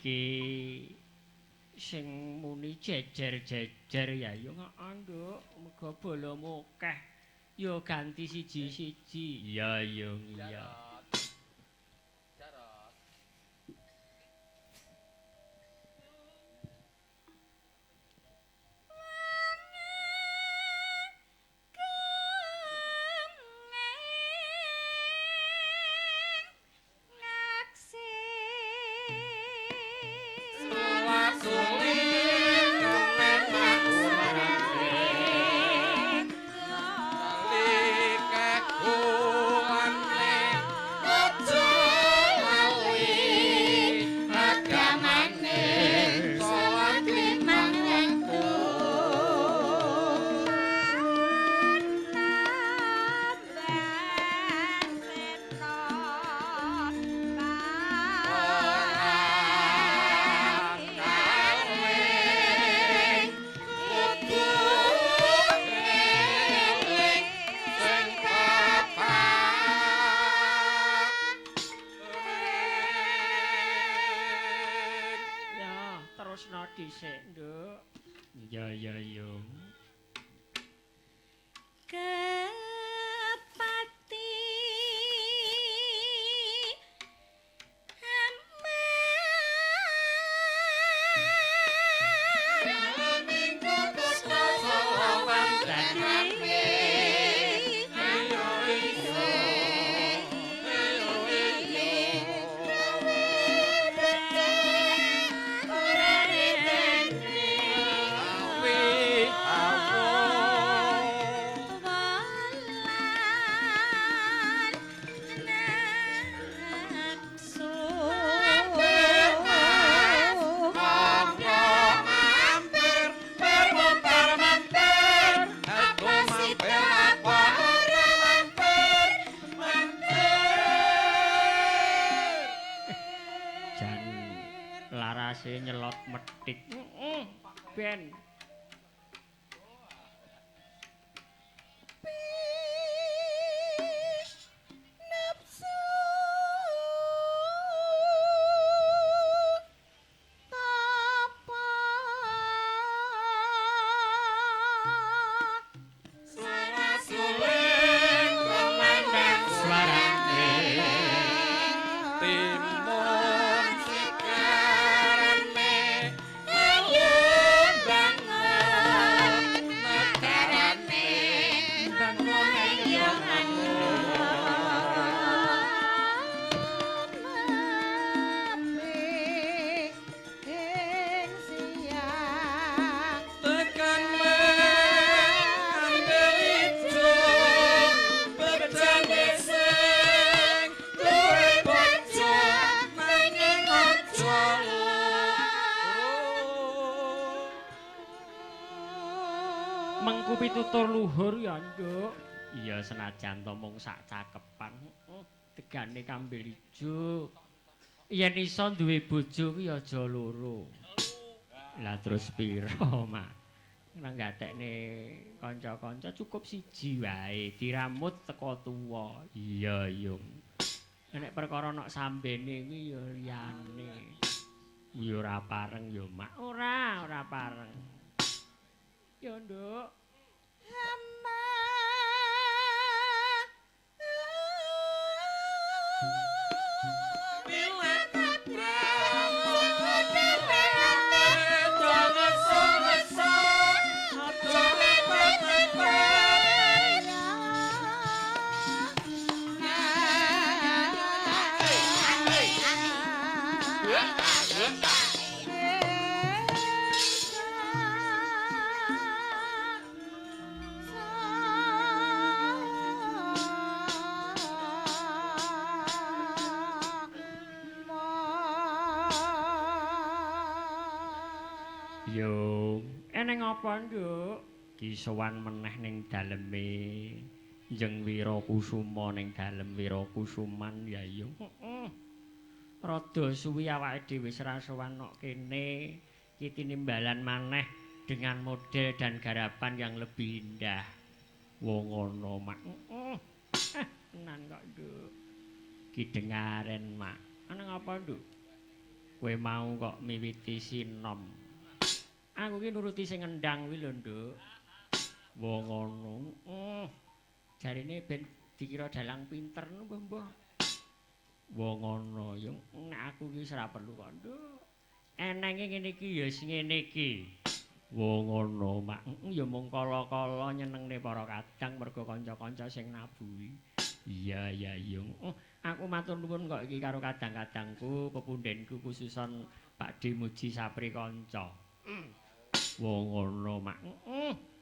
iki sing muni jejer-jejer ya yo Nduk, muga bolomu akeh. Yo ganti siji-siji. Iya yo iya. Terusno dhisik, Nduk. Iya iya iya. Kepati larase nyelot metik. Ben. Mengku pitutur luhur ya, Nduk. Iya senajan to mung sak cakepan. Tegane kambil ijo. Yen iso duwe bojo kuwi aja loro. Lah terus pira, Mak? Nang gatekne kanca-kanca cukup siji wae, diramut teko tuwa. Iya, Yung. Nek perkara nok sambene kuwi ya liyane. Ya ora pareng ya, Mak. Ora pareng. Ya, Nduk. Yo, eneng apa, Nduk? Disowan meneh ning daleme Njeng Wirakusuma ning dalem Wirakusuman ya yo. Heeh. Rada suwi awake dhewe wis ra sowan nok kene, iki tinimbalan maneh dengan model dan garapan yang lebih indah. Wong ngono, Mak. Heeh. Tenan kok, Nduk. Ki dengaren, Mak. Eneng apa, Nduk? Kowe mau kok miwiti sinom. Aku ki nuruti sing ngendang kuwi lho, Nduk. Wong ngono. Jarine ben dikira dalang pinter mbah. Wong ngono yo aku ki ora perlu kok, Nduk. Enenge ngene iki ya sing ngene iki. Wong ngono, Mak. Ya mung kala-kala nyenengne para kadang mergo kanca-kanca sing nabuhi. Iya, yo. Aku matur nuwun kok iki karo kadang-kadangku, pepundhenku khususon Pakde Muji Sapri kanca. Wong ngono, Mak.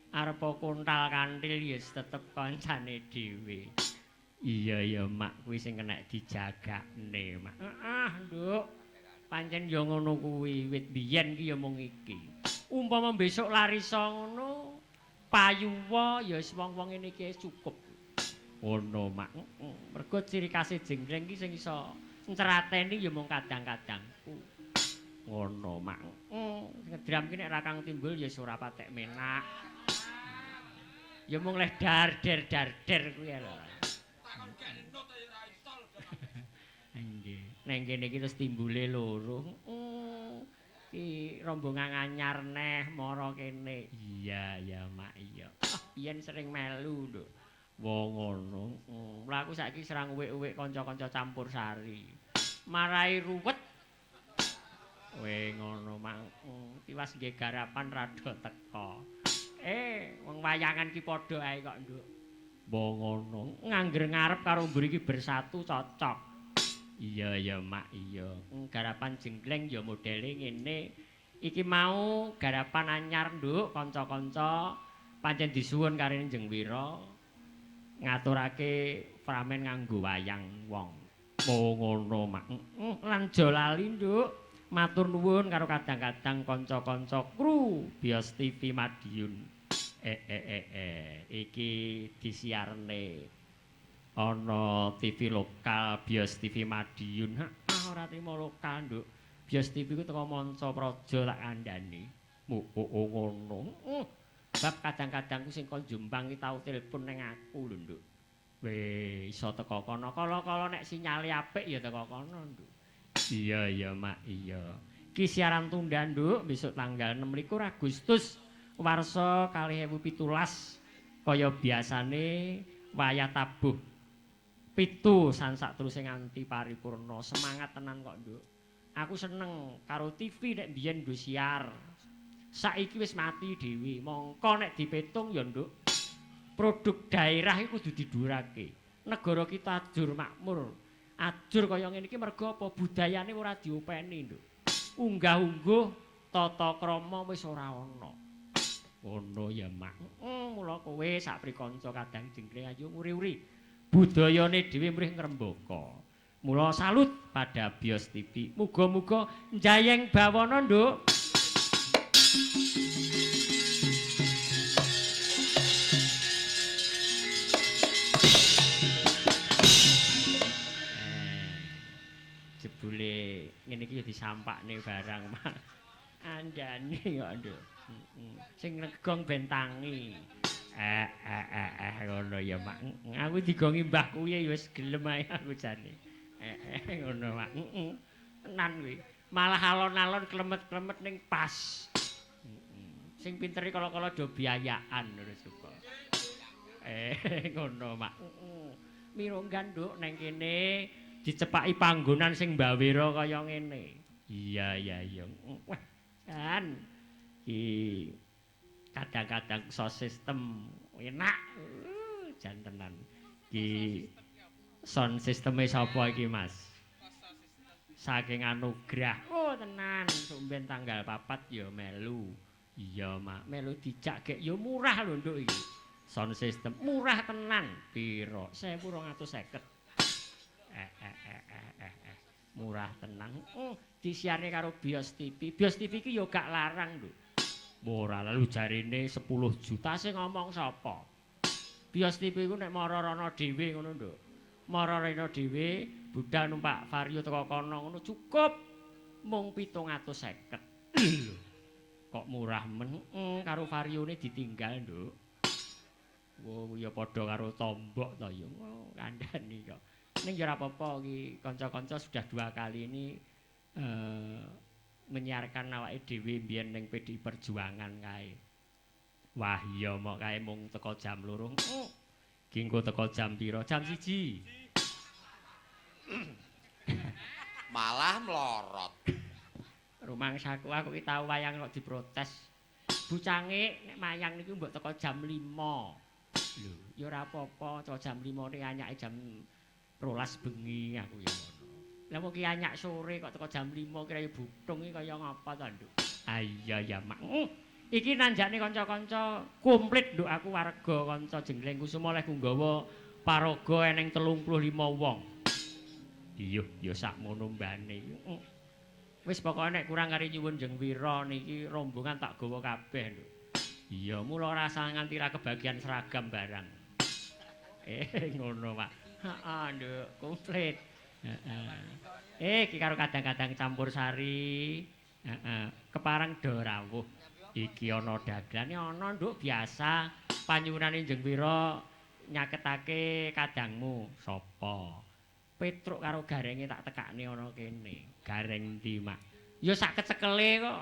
Arep kuntal kanthil ya tetep kancane dhewe. Iya ya, Mak, kuwi sing kena dijagakne, Mak. Nduk. Pancen ya ngono kuwi, wit biyen ki ya mung iki. Umpama besok larisa ngono, payuwa ya wis wong-wong ngene iki cukup. Ngono, Mak. Mergo ciri khase jenggreng ki sing iso ncrateni ya mung kadang-kadangku. Ngono, Mak. Ngedram ki nek Rakang Timbul ya ora patek menak. Ya mung leh dar-der kuwi lho. Nggih. Neng kene iki terus timbule loro. Ki rombongan anyar neh mara kene. Iya, ya Mak, iya. Biyen sering melu, Nduk. Wong ngono. Lah aku saiki serang uwik-uwik kanca-kanca campur sari. Marai ruwet. Ngono, Mak. Tiwas nggih garapan rada teka. Wong wayangan ki padha ae kok, Nduk. Wong ngono. Ngangger ngarep karo mburi ki bersatu cocok. Iya ya Mak, iya. Garapan jenggleng ya modele ngene. Iki mau garapan anyar, Nduk, kanca-kanca pancen disuwun karene Jengwira ngaturake pramen nganggo wayang wong. Oh ngono, Mak. Lan aja lali, Nduk. Matur nuwun karo kadang-kadang kanca-kanca kru Bios TV Madiun. Iki disiarne ana TV lokal Bios TV Madiun. Ora trimo lokal, Nduk. Bios TV ku teko Manca Praja tak kandhani. Ngono. Bab kadang-kadangku sing kon Jombang ki tau telepon ning aku lho, Nduk. Iso teko kono. Kala-kala nek sinyale apik ya teko kono, Nduk. Iya ya Mak, iya. Ki siaran tunda, Nduk, besok tanggal 26 Agustus warsa 2017 kaya biasane wayah tabuh 7 sansak terus nganti paripurna. Semangat tenan kok, Nduk. Aku seneng karo TV nek biyen nggo siar. Saiki wis mati dhewe. Mongko nek dipetung ya, Nduk, produk daerah iku kudu didhuwurake. Negara kita ajur makmur. Ajur kaya ngene iki mergo apa? Budayane ora diopeni, Nduk. Unggah-ungguh tata krama wis ora ana. Ngono ya, Mak. Mula kowe sak prikanca kadang jenggreng ayo nguri-uri. Budayane dhewe mrih ngrembaka. Mula salut pada Bios TV. Muga-muga njayeng bawana, Nduk. Jebule ngene iki ya disampakne barang, Mak. Andane kok, Nduk. Sing negong ben tangi. Ngono ya, Mak. Aku digongi mbah kuwi ya wis gelem ae aku jane. Ngono, Mak. Tenan kuwi. Malah alon-alon klemet-klemet ning pas. Sing pintere kala-kala do biayaan lho suka. Ngono, Mak. Mirunggan, Nduk, neng kene dicepaki panggonan sing mbawira kaya ngene. Iya. Wah, kan iki kadang-kadang sound system enak. Jan tenan. Iki sound systeme sapa iki, Mas? Saking Anugrah. Oh, tenan. Sumben tanggal 4 ya melu. Iya, Mak. Melu dijak gek ya murah lho, Nduk iki. Sound system murah tenan. Piro? 1250. Murah tenan. Disiarne karo Bios TV. Bios TV iki ya gak larang, Nduk. Ora lalu jarine 10 juta sing ngomong sapa? Bios TV ku nek mara rono dhewe ngono, Nduk. Mara rene dhewe budal numpak vario teko kono ngono cukup mung 750. Lho. Kok murah men karo varione ditinggal, Nduk. Wo ya padha karo tombok to ya. Kandhani kok. Ning ya ora apa-apa iki kanca-kanca sudah 2 kali ini menyiarkan awake dhewe mbiyen ning PDI Perjuangan kae. Wah iya mok kae mung teko jam 2. Ki engko teko jam pira? Jam 1. Malah mlorot. Rumangsaku aku ki tau wayang kok diprotes. Bucange nek mayang niku mbok teko jam 5. Lho, ya ora apa-apa, teko jam 5 nek anyake jam 12 bengi aku ya ngono. Lah wong ki anyak sore kok teko jam 5 kira ya butung iki kaya ngapa to, Nduk? Ah iya ya, Mak. Iki nanjane kanca-kanca komplit nduk aku warga kanca Jengleng Kusuma oleh nggawa paraga eneng 35 wong. Iya, ya sakmono mbane. Wis pokoke nek kurang kari nyuwun Jeng Wira niki rombongan tak gawa kabeh nduk. Iya, mula rasa nganti ra kebagian seragam barang. Ngono, Pak. Heeh, nduk, komplit. Heeh. Iki karo kadang-kadang campur sari. Heeh. Keparang do rawuh. Iki ana daglane ana nduk biasa panyuwunane Jeng Wira nyaketake kadangmu sapa? Petruk karo garenge tak tekakne ana kene. Gareng ndi, Mak? Ya sak kecekele kok.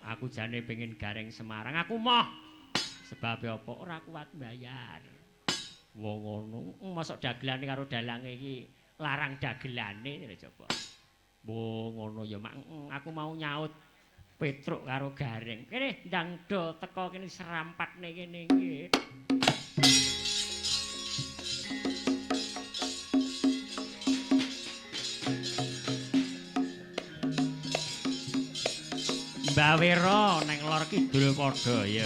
Aku jane pengen gareng Semarang. Aku moh. Sebab apa ora kuat bayar. Wong ngono, mosok dagelane karo dalange iki larang dagelane coba. Wong ngono ya, Mak. Aku mau nyaut Petruk karo gareng. Kene ndang do teko kene serampatne kene iki. Mbak Wira neng lor kidul padha ya.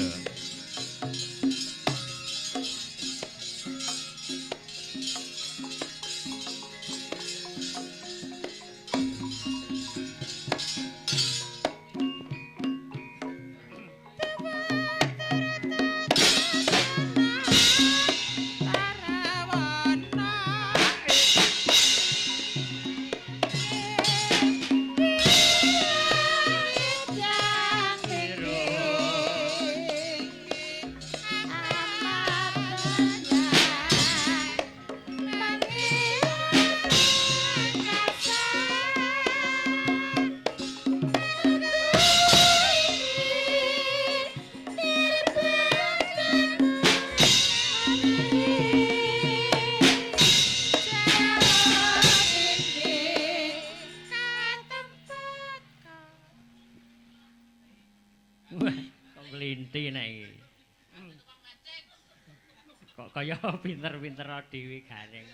Kaya pinter-pinter dhewe gareng.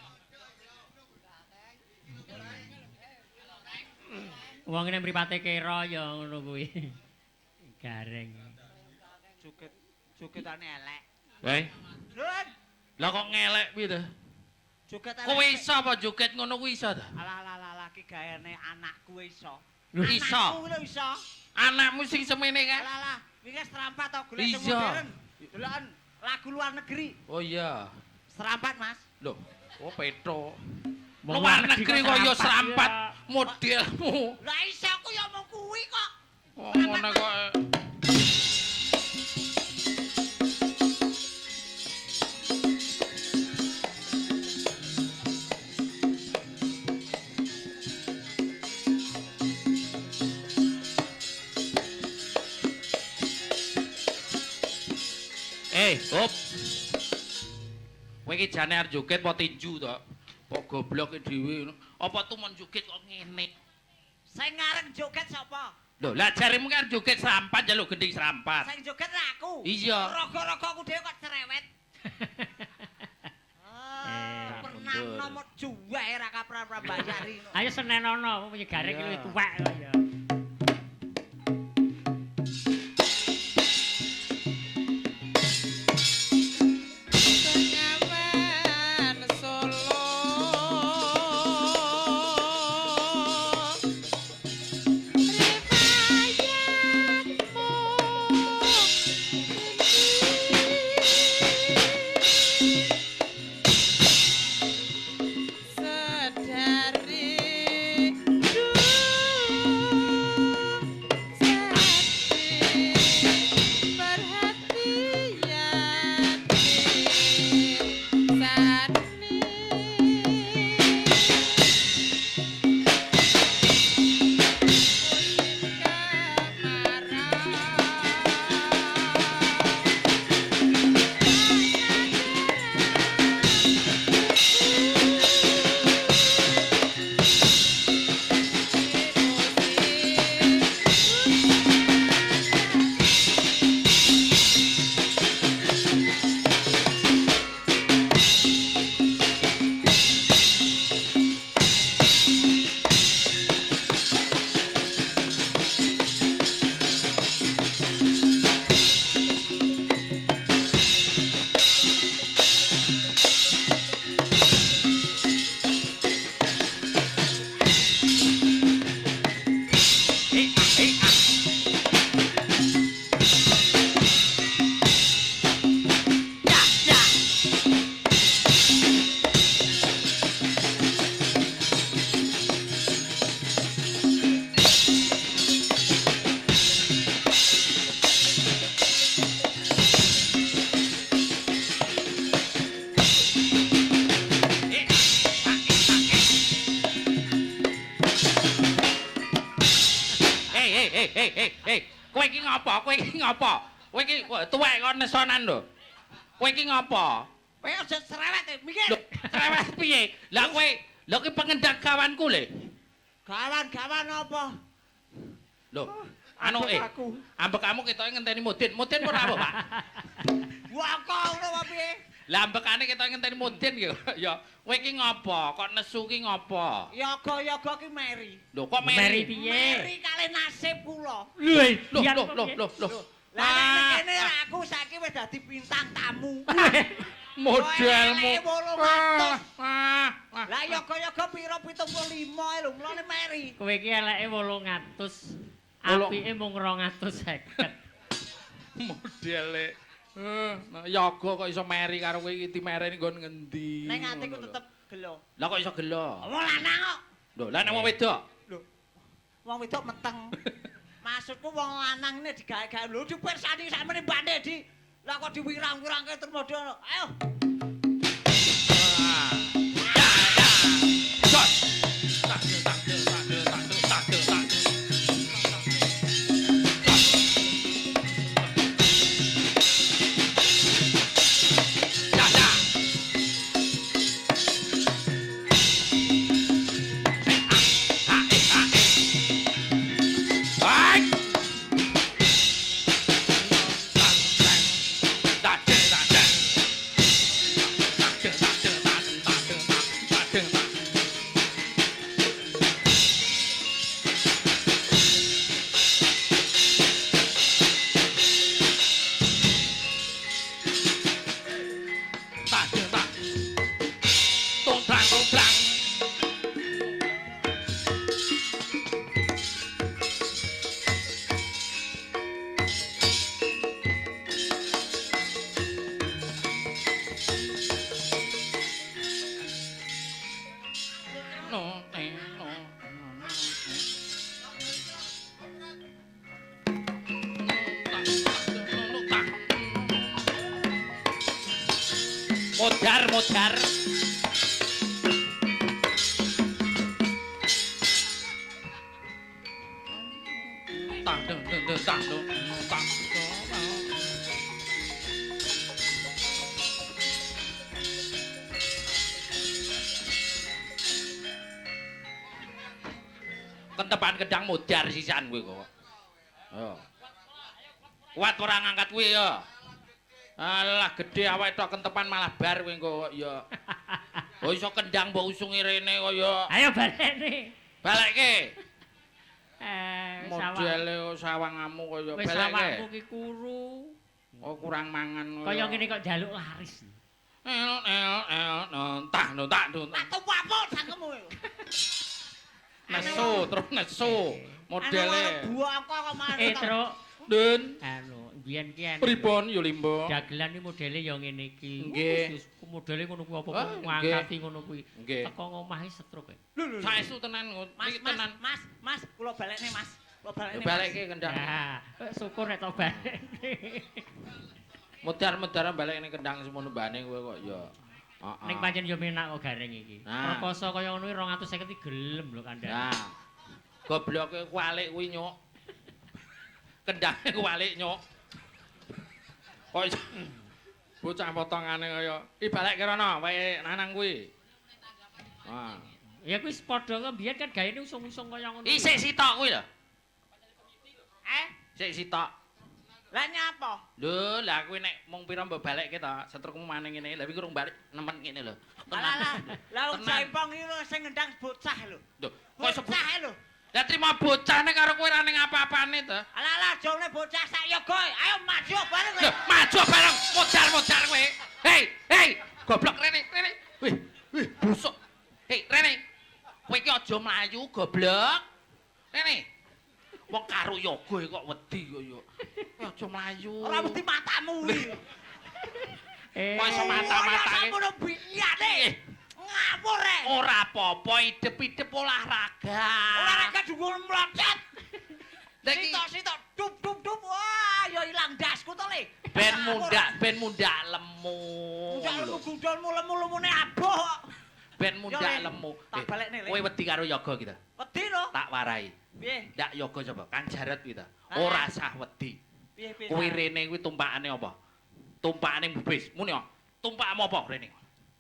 Wong nek mripate kera ya ngono kuwi. Gareng. Juketane elek. Hei. Nun. Lah kok ngelek piye to? Joget Kowe iso apa joget ngono kuwi iso ta? Alah iki gaene anakku iso. Iso. Anakku lho iso. Anakmu sing semene kae. Alah, iki serampat to golek sing Iya. modern. Deloken lagu luar negeri. Oh iya. Serampat, Mas. Loh, oh peto. Wong Luar luar negeri negeri kok ya kok serampat ya. modelmu. Lah iso aku ya mau kuwi kok. Oh, ngono kok. Hop. Kowe iki jane arep joget apa tinju to? Apa gobloke dhewe ngono? Apa tumen joget kok ngene? Sing ngareng joget sapa? Lho, lah jaremu kan joget serampat njaluk gending serampat. Sing joget lah aku. Iya. Raga-raga aku dhewe kok cerewet. Pernah nomor juwe ra kapra-pra bayari. Ayo senenono punya gareng iki tuwek kok ya. Sedari ngopo? Kowe iki ngopo? Kowe iki tuwek kok nesonan lho. Kowe iki ngopo? Kowe aja cerewet mikir. Lho, cerewet piye? Lah kowe, lho ki pengendang gawanku le. Gawan apa? Lho, anu ambek kamu ketoke ngenteni Mudin. Mudin ora apa, Pak? Wah kok ngono apa piye? Lah ambekane ketoke ngenteni Mudin ya. Kowe iki ngopo? Kok nesu ki ngopo? Yoga ki Mary. Lho, kok Mary Mary? piye? Mary kalih nasib kula. Lho. Lah nek kene aku saiki wis dadi bintang tamu. Modelmu. Lah yoga-yoga pira 75 lho, mulane Mary. Kowe iki eleke 800. Apike mung 250. Modele. Yoga kok iso meri karo kowe iki dimereni nggon ngendi? Ning atiku tetep gelo. Lah kok iso gelo? Wong lanang kok. Lho, lah nek wong wedok? Lho. Wong wedok meteng. Maksudku wong lanang ne digawe-gawe lho dipirsani sakmene Mbak di. Lah kok diwirang-wirangke terus model. Ayo. Modar. Kentepan kedang modar sisan kowe kok. Ayo. Kuat ora ngangkat kuwi ya. Alah gedhe awake tok kentepan malah bar kowe kok ya. Oh iso kendang mbok usungi rene kaya. Ayo balekne. Balekke. Modele Modele sawangamu kaya wis balekke. awakku ki kuru. Oh kurang mangan Kaya ngene kok njaluk laris. Entah. Tak tuwapuk sangkemu. Nesu, terus nesu. Modele. Buaka kok malah. Truk. Den. Anu, biyen ki Pripun yo Limbo? dagelan iki modele ya ngene iki. Nggih. Modele ngono kuwi apa Ah, ngangkati ngono kuwi. Nggih. Teko ngomahe setruk. Saestu tenan iki tenan. Mas, kula balekne Mas. Kula balekne. Balekke kendang. Nah, syukur nek to balekne. Modar-modar balekne kendang semono mbane kowe kok ya. Heeh. Ning pancen yo menak kok gareng iki. Nah. Rekoso kaya ngono 250 iki gelem lho kandhane. Nah. Gobloke kualik kuwi nyuk. Kendange kualik nyuk. Kok iso bocah potongane kaya i balekke rono wae nanang kuwi. Wah. Ya kuwi padha kok biyen kan gaene usung-usung kaya ngono. Isik sitok kuwi lho. Sik sitok. Lah nyapa? Lho, lah kuwi nek mung pira mbok balekke to, setrukmu maneh ngene. Lah iki urung balik nemen ngene lho. Alah, lah wong Jaipong iki lho sing ngendang bocah lho. Lho, kok iso Bocah lho. lah trimo bocahne karo kowe ra ning apa-apane to? Alah, jone bocah sak yoga. Ayo maju bareng kowe. Lho, maju bareng modal kowe. Hei, goblok rene. Wih, busuk. Hei, rene. Kowe iki aja mlayu, goblok. Rene. Wong karo yoga kok wedi kok yo. Kowe aja mlayu. Ora mesti matamu iki. Kok iso mata-matane. Ngono biyane. Ngawur rek. Ora apa-apa, idep-idep olahraga. Olahraga dhuwur mlocot. Lagi Sitok dup. Wah, ya ilang dasku to le. ben mundak lemu. Mundak lemu gundulmu lemu-lemune aboh. Ben mundak Yo, Le. lemu. Tak balekne, Le. Kowe wedi karo yoga kita. Wedi lho. Tak warai. Piye? Ndak yoga coba kan jaret kita. Ah. Ora sah wedi. Piye-piye. Kuwi rene kuwi tumpakane apa? Tumpakane bis. Muni yo. Tumpakmu apa rene?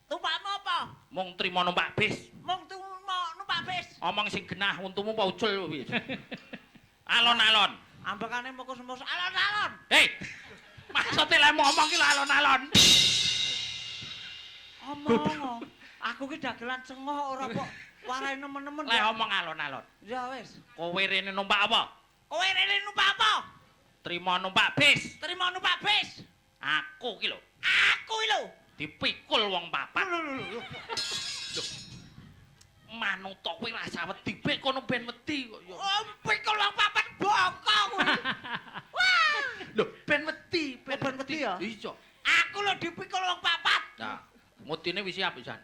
Tumpakmu apa? Mung trimo numpak bis. Mung numpak bis. Omong sing genah untumu apa ucul piye? Alon-alon. Ambekane mukus-mus alon-alon. Hei. Maksude lek ngomong ki lho alon-alon. Omong. Aku ki dagelan cengoh ora kok warai nemen-nemen. Lek omong alon-alon. Ya wis. Kowe rene numpak apa? Kowe rene numpak apa? Trimo numpak bis. Terima numpak bis. Aku ki lho Aku iki lho. dipikul wong papat. Lho. Manut tok kowe rasa wedi bek kono ben wedi kok yo. Oh, pikul wong papat bongko kuwi. Wah. Lho, ben wedi, Ben wedi ya? Iya. Aku lho dipikul wong papat. Nah, mutine wis siap pisan.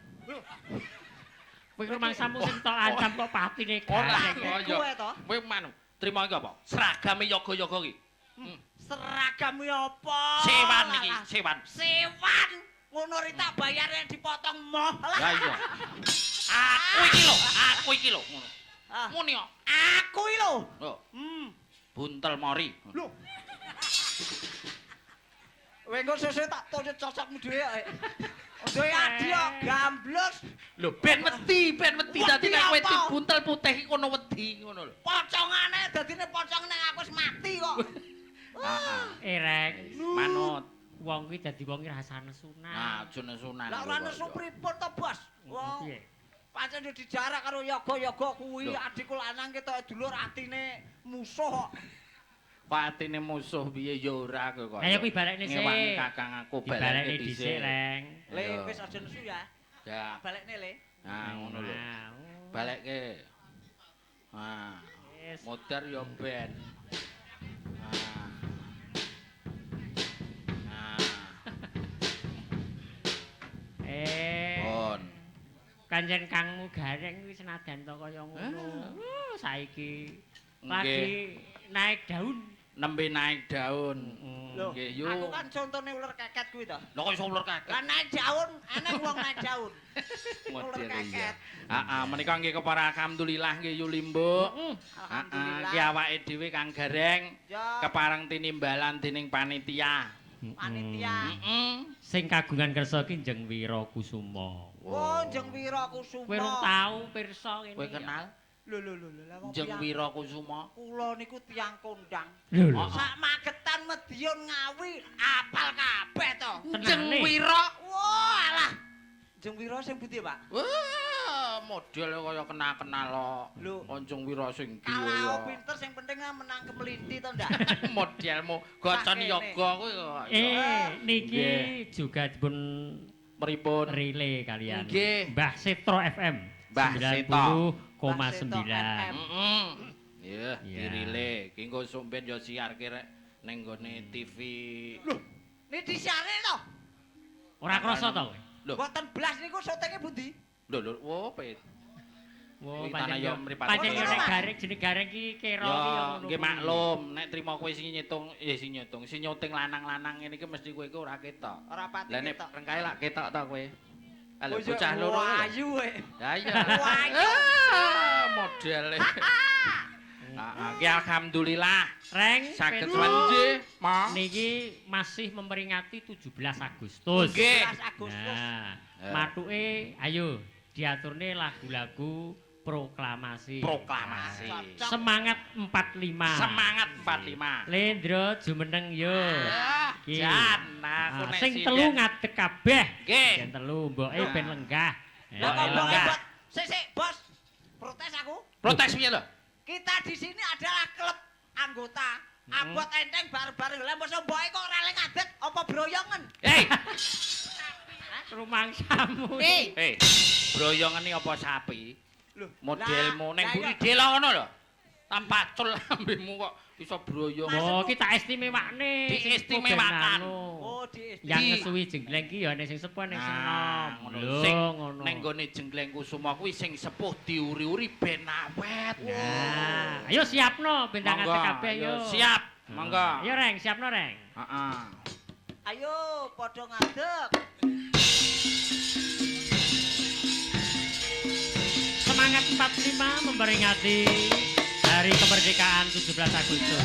Kowe rumangsamu sing tok ancam kok patine Ora gareng. kaya. Kowe to? Kowe manu, trimo iki apa? Seragame yoga-yoga iki. Seragam apa? Sewan iki, Alah. sewan. Sewan. Ngono ri tak bayarnya dipotong moh. Lah iya. Aku iki lho ngono. Ah. Muni yo. Aku iki lho. Lho, buntel mori. Lho. Kowe engko sesuk tak tunjuk cocokmu dhewe ae. Ojo adi yo gamblos. Lho, ben wedi dadi nek kowe apa? buntel putih iki kono wedi ngono lho. Pocongane dadine pocong nek aku wis mati kok. Reng. Manut. Wong kuwi dadi wong rasane sunah. Nah, aja nesunan. Lah ora nesu pripun to, Bos? Wong Piye? pancen yo dijarak karo yoga-yoga kuwi Lho. adikku lanang ketok dulur atine musuh kok. Patine musuh piye ya ora kok. Ayo kuwi balekne sik. Ngewangi kakang aku Dibalekne dhisik, Reng. Le Ayo. wis aja nesu ya. Ya. Balekne le. Nah, ngono lho. Nah, Balekke. Nah, wis. modar ya ben. Nah. Pun. Kanjen kangmu gareng kuwi senajan to kaya ngono. Saiki Nggih. lagi naik daun. Nembe naik daun. Lho, Nggih, yo. aku kan contone ular keket kuwi to. Lho kok iso ular kakek. Lah naik daun, enek wong naik daun. Model Ular keket. Heeh, menika nggih kepara alhamdulillah nggih yu limbuk. Alhamdulillah. Ki awake dhewe Kang Gareng Ya, kepareng tinimbalan dening panitia. panitia. Heeh. Sing kagungan kersa ki Jeng Wira Kusuma. Oh, Jeng Wira Kusuma. Kowe ora tau pirsa ngene. Kowe kenal Lho, lah wong Jeng piyambak. Wira Kusuma? Kula niku tiyang kondang. Lho. Oh, Sak magetan Madiun Ngawi apal kabeh to. Tenane. Jeng Wira. Wah, alah. Jeng Wira sing pundi, Pak? Wah, model kaya kenal-kenal kok. Lho. Kanjeng Wira sing kiye Kalau ya. pinter sing penting menang kemelinti to ndak? Modelmu gocon Sakene. yoga kuwi kok. ya. Niki Nggih. juga dipun Pripun? relay kalian. Nggih. Mbah Setro FM. Mbah Seto. 90,9. Heeh. Iya, Iya. dirile. Ki engko somben yo siarke rek ning gone TV. Loh, ini disiare to? Ora krasa to kowe? Lho, Mboten blas niku syutinge pundi? lho, wo pet. Wo Kuwi pancen tanah yo yo mripat. pancen yo Ngono, nek Mas. gareng jeneng gareng ki kira Yo, ki yo ngono. nggih kuwi. maklum, nek trimo kowe sing nyitung, sing nyutung, sing nyuting lanang-lanang ngene iki mesti kowe iku ora ketok. Ora pati Lah nek ketok. rengkae lak ketok to kowe. Halo, Oh, iya, bocah loro. kuwi lho. Ayu we. Ya iya. Wayu. Modele. Heeh, ki alhamdulillah Reng saged Petro, nggih, Ma. niki masih memperingati 17 Agustus. Nggih. 11 Agustus. Nah, Ya. matuke ayo diaturne lagu-lagu proklamasi. Proklamasi. Cocok. Semangat 45. Semangat 45. Lendro jumeneng yo. Ah, Ki. Jan, aku Ah, nek sing sinden. telu ngadeg kabeh. Nggih. Sing telu mboke Ah. ben lenggah. Lah kok Ayo, mbok enggak. buat sik bos. Protes aku. Protes piye lho? Kita di sini adalah klub anggota. Abot enteng bareng-bareng. Lah mosok mboke kok ora le ngadeg apa broyongen? Hei, Rumangsamu. hei. Broyongen iki apa sapi? Lho, Modelmu ning lah, buri lah, dela ngono lho. Tanpa cul lambemu kok iso broyong. Oh, kita istimewane. Diistimewakan. Oh, di Yang Di- ngesuwi jengleng ki ya ning sing sepuh ning sing Nah, nom. ngono. Lho, Sing ngono. ning gone jengleng kusuma kuwi sing sepuh diuri-uri ben awet. Nah, ayo siapno bintang Monggo, ate kabeh yo. Siap, monggo. Ayo Reng, siapno Reng. Heeh. Ayo padha ngadeg. Semangat 45 memperingati Hari Kemerdekaan 17 Agustus.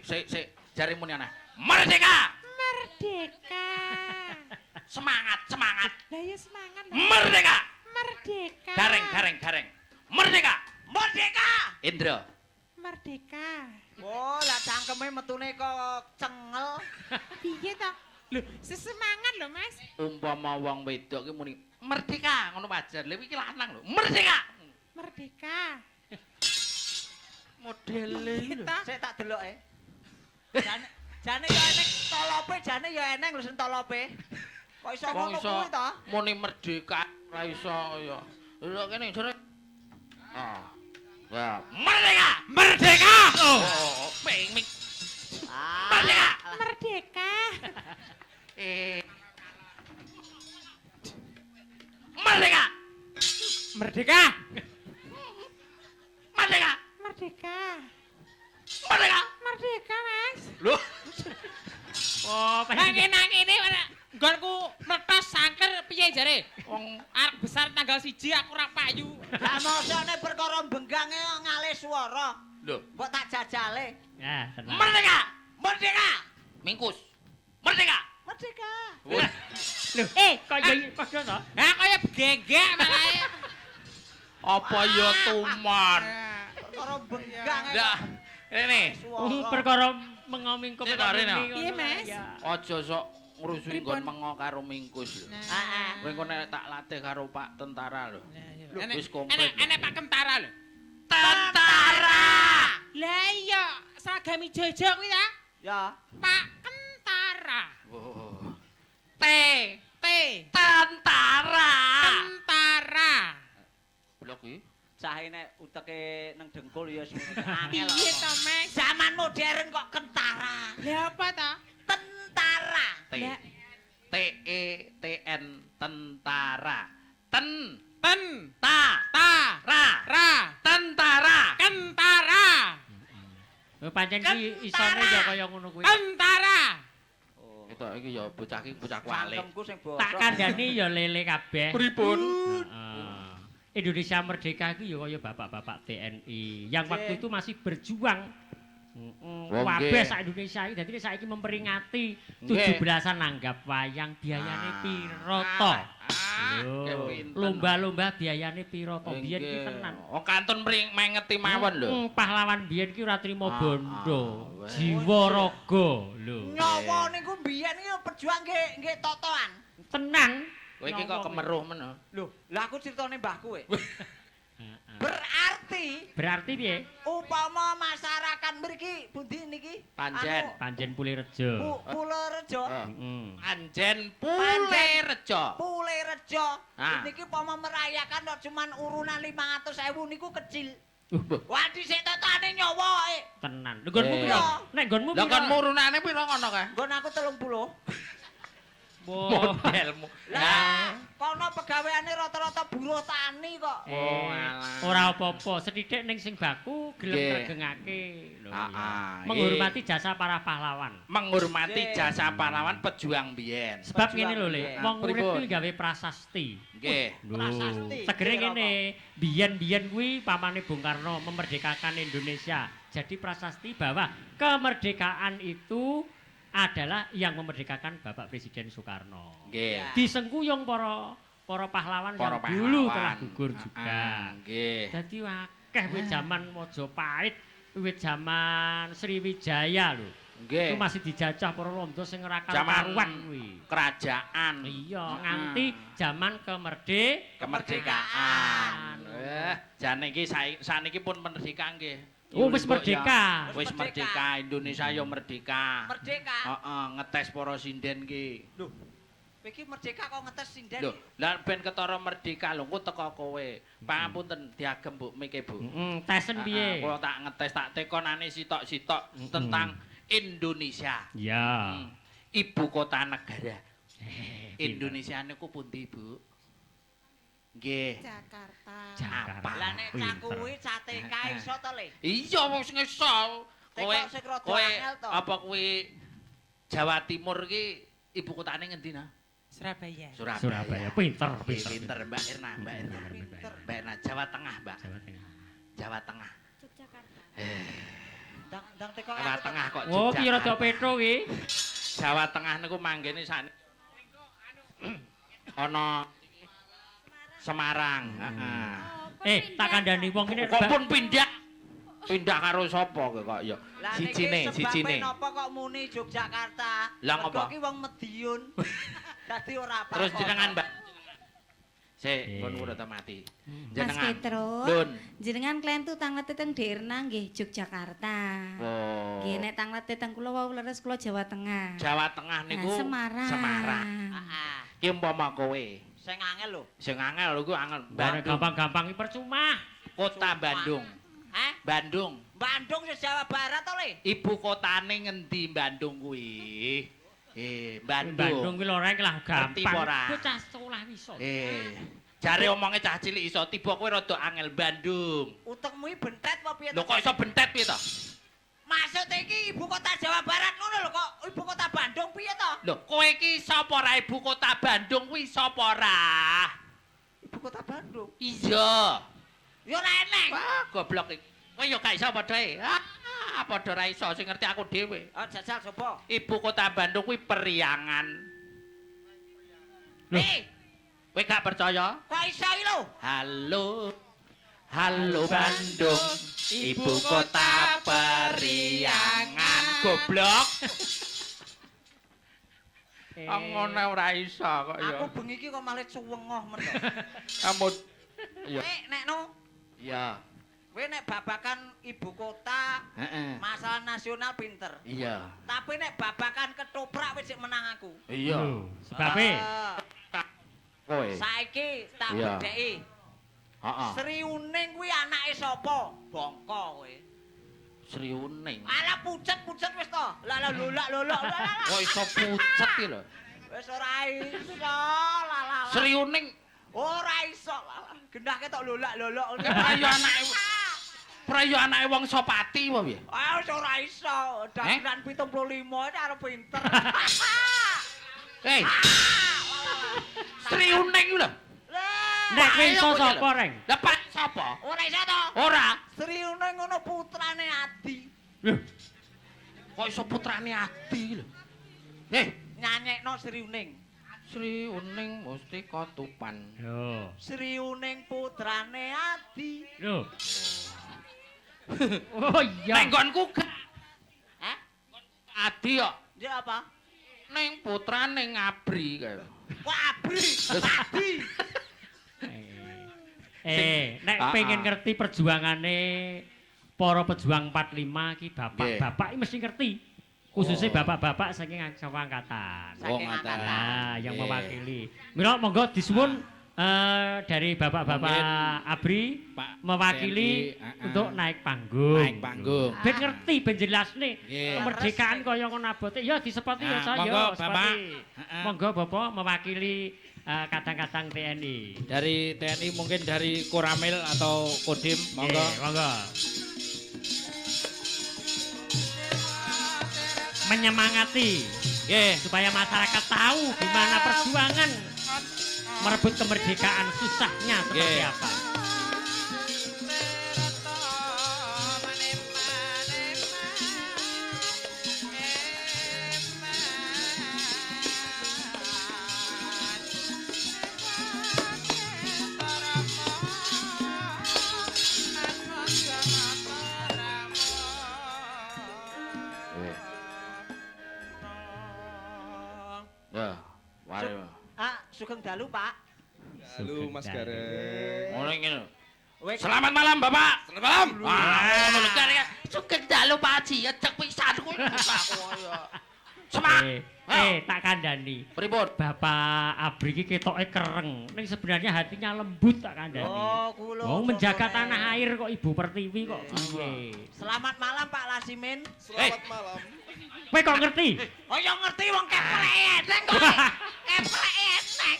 sik jare muni ana. Merdeka! Merdeka. Semangat, semangat. Lah ya semangat. Merdeka! Merdeka. Gareng. Merdeka! Merdeka! Indra. Merdeka. Oh, lah cangkeme metune kok cengel. Piye to? Lho, sesemangat lho, Mas. Umpama wong wedok ki muni merdeka ngono wajar. Lha iki lanang lho. Merdeka! Merdeka. Modele lho. Sik tak deloke. Jane ya eneng tolope, jane ya eneng lho sing tolope. Kok iso Wong ngono iso kuwi to? muni merdeka ora iso ya. Lho kene jare. Ya, merdeka! Merdeka! Oh, ming. Merdeka! Merdeka. Merdeka! Merdeka. Merdeka! Merdeka. Merdeka! Merdeka, Mas. Loh, Oh, Nang kene nggonku mletos sangker piye jare? wong Arep besar tanggal 1 aku ora payu. Lah mosone perkara benggange ngalih swara. lho, Mbok tak jajale. Ya, tenang. merdeka! Merdeka! Mingkus. Merdeka! Merdeka! Wah, Kok ya padha to? Ha kaya begegek malahe. apa ya tuman? Perkara benggange. Lah, rene. Perkara mengomingkup Iya, Karin, ya? Iya, Mas. Aja sok ngrusui nggon mengo karo mingkus lho. Heeh. Kowe engko nek tak latih karo Pak tentara lho. Wis Enek komplit. enek Pak Kentara lho. Tentara! Lah iya, seragam ijo-ijo kuwi ta? Ya. Pak Kentara. Oh. T. Tentara! Kentara. Blok iki. Cahe nek uteke nang dengkul ya sing angel. Piye to, Mas? Zaman modern kok kentara. Lah apa to? Tentara. Lah T-E-T-N tentara. Ten ten ta ta ra ra tentara. kentara. Pancen ki isone ya kaya ngono kuwi. Kentara. Oh. Itu iki ya bocah iki bocah kualik. Cangkemku sing bosok. Tak kandhani ya lele kabeh. Pripun? Heeh. Indonesia merdeka itu ya kaya bapak-bapak TNI yang waktu itu masih berjuang. Wong Kabeh nggih. sak Indonesia iki dadi saiki memperingati Nggih. 17-an nanggap wayang biayane piro to? Lho, kepinten. lomba-lomba biayane piro to? Biyen ki tenan. Oh kantun mengeti mawon lho. Pahlawan biyen ki ora trimo Ah, bondo, weh. jiwa raga lho. Nyawa niku biyen iki pejuang nggih totoan. Tenang. Kowe iki kok kemeruh men. Lho, lah aku critane mbahku kowe. Heeh. Berarti piye? upama masyarakat mriki pundi niki? Panjen. Panjen Pulirejo. Pulerejo. Heeh. Panjen Pulerejo. Pulerejo. Ah. Niki upama merayakan kok cuman urunan 500.000 niku kecil. Uh, Wah, dhisik totane nyawa e. tenan. Lho nggonmu Eh. piro? Nek nggonmu Lah kon piro? murunane piro ngono kae? Nggon aku 30. Wah. Modelmu. Lah, kono pegaweane rata-rata buruh tani kok. Oh, alah. Ora apa-apa, sethithik ning sing baku gelem Nggih. regengake lho. Ah, iya. ah, Menghormati jasa para pahlawan. Menghormati Nggih. jasa pahlawan pejuang biyen. Sebab Pejuang ngene lho, Le, nggih. wong urip Pripun? kuwi gawe prasasti. Nggih. Lho, Prasasti. segere Kira ngene, biyen-biyen kuwi pamane Bung Karno memerdekakan Indonesia. Jadi prasasti bahwa kemerdekaan itu adalah yang memerdekakan Bapak Presiden Soekarno. Nggih. Disengkuyung para pahlawan Para yang dulu pahlawan. telah gugur juga. Ah, nggih. Dadi akeh wiwit zaman Majapahit, wiwit zaman Sriwijaya lho. Nggih. Itu masih dijajah para londo sing ora Zaman karuan kuwi. kerajaan. Iya, nganti zaman kemerdekaan. Jane iki saniki pun merdeka nggih. Oh, wis Mbok ya, merdeka. Wis merdeka, Indonesia yo merdeka. Merdeka. Heeh, ngetes para sinden ki. Lho, kowe iki merdeka kok ngetes sinden. Lho, lah ben ketara merdeka lho, engko teko kowe. Pangapunten diagem Bu Mike, Bu. Tesen piye? Kula tak ngetes tak tekonane sitok-sitok tentang Indonesia. Ya. Ibu kota negara. Indonesia niku pundi, Bu? Nggih. Jakarta. Jakarta. Lah nek cah kuwi cah TK iso to, Le? Iya wong sing iso. Kowe Tekok sing rada kowe angel to. apa kuwi Jawa Timur ki ibu kotane ngendi nah? Surabaya. Surabaya. Pinter, Nggih, pinter. pinter Mbak Irna, Mbak Irna. Pinter. Mbak Irna Jawa Tengah, Mbak. Jawa Tengah. Jawa Tengah. Yogyakarta. Ndang teko Jawa Tengah kok Oh, ki rada Yogyakarta. petro ki. Jawa Tengah niku manggene sak ana Semarang, heeh. Tak kandhani wong ini Kok pun pindah. Pindah karo sapa kok ya. Lah Sijine, niki sijine. sebabnya napa kok muni Yogyakarta? Lah Mergo ngapa? ki wong Madiun. Dadi ora apa. Terus jenengan, Mbak. Sik, Eh. pun udah mati. Mas Petrus, Dun. jenengan klentu tanglet teng Derna nggih Yogyakarta. Oh. Nggih nek tanglet teng kula wau leres kula Jawa Tengah. Jawa Tengah niku Nah, Semarang. Semarang. Heeh. Ki umpama kowe Sing angel lho. sing angel lho ku angel Bareng Bandung, gampang-gampang iki percuma. kota Sumpah. Bandung. Hah? Bandung. Bandung se Jawa Barat to, Le? Ibu kotane ngendi Bandung kuwi? Bandung Bandung. ki lho rek lah Ngerti gampang. apa ora? Bocah sekolah iso. Jare omonge cah cilik iso, tiba kowe rada angel Bandung. Utekmu iki bentet apa piye? Lho kok iso bentet piye to? Maksud iki ibu kota Jawa Barat ngono lho kok ibu kota Bandung piye to? Lho, kowe iki sapa ra ibu kota Bandung kuwi sapa ra? Ibu kota Bandung. Iya. Ya ora eneng. Wah, goblok iki. Kowe yo gak iso padha ae. Padha ra iso sing ngerti aku dhewe. Oh, jajal sapa? Ibu kota Bandung kuwi Periangan. Loh. Kowe gak percaya? Kok iso iki lho? Halo. Halo Bandung, ibu kota Periangan. Goblok. Ngono ora iso kok ya. Aku bengi iki kok malah suwengoh men lho. Kamu iya. Nek no, Iya. kowe nek babakan ibu kota Heeh. masalah nasional pinter. Iya. Tapi nek babakan ketoprak wis sik menang aku. Iya. Lho, sebabe Ah, Kowe. saiki tak Iya. bedheki. Heeh. Sri Uning kuwi anake sapa? Bangka kowe. Sri Uning. Ala pucet-pucet wis to. Lah lolak lolok. Kok iso pucet iki lho. Wis ora iso. Lah. Sri Uning Ora iso. Gendahke tok lolak lolok. prayo anake prayo anake wong Sopati apa piye? Ah wis ora iso. Dagelan 75 iki arep pinter. Hei, Sri Uning iki lho. nek kowe Ayo, iso kowe sapa lho. reng? Lah Pak sapa? Ora iso to. Ora. Sri Uning ngono putrane Adi. Lho, Kok iso putrane Adi lho. Heh, Nyanyekno Sri Uning. Sri Uning mesti kotupan. yo. Sri Uning putrane Adi. Lho. Oh iya. Ning nggonku gak Hah? Adi kok. Dia apa? Ning putrane Ngabri kae. Wah, abri. Adi. Nek pengen ngerti perjuangane para pejuang 45 ki bapak-bapak iki mesti ngerti. Khususnya bapak-bapak saking saka angkatan. Saking ngoten. angkatan. Nah, yang Nggih. mewakili. Mila monggo disuwun dari bapak-bapak Mungkin Abri Pak mewakili TNI, untuk naik panggung. Naik panggung. Ben ngerti, ben jelasne. Nggih. Kemerdekaan kaya ngono abote. Ya disepati ya Nah, saya. monggo, sepati. Bapak. Heeh. Monggo Bapak mewakili kadang-kadang TNI. Dari TNI mungkin dari Koramil atau Kodim, monggo. Nggih, monggo. Menyemangati Nggih. supaya masyarakat tahu gimana perjuangan merebut kemerdekaan susahnya seperti Nggih. apa. Ya, mari. Ah, sugeng dalu, Pak. Halo Mas Gareng. Ngono ngene. Wek Selamat malam, Bapak. Selamat malam. Ngono lho kare. Sugeng dalu Pak Haji, cek pisan kuwi. Semak. Tak kandhani. Pripun? Bapak Abri iki ketoke kereng, ning sebenarnya hatinya lembut tak kandhani. Oh, kula. Mau menjaga tanah air kok Ibu Pertiwi kok piye. Selamat malam Pak Lasimin. Selamat malam. Kowe kok ngerti? Oh, ya ngerti wong keplek eneng kok. Keplek eneng.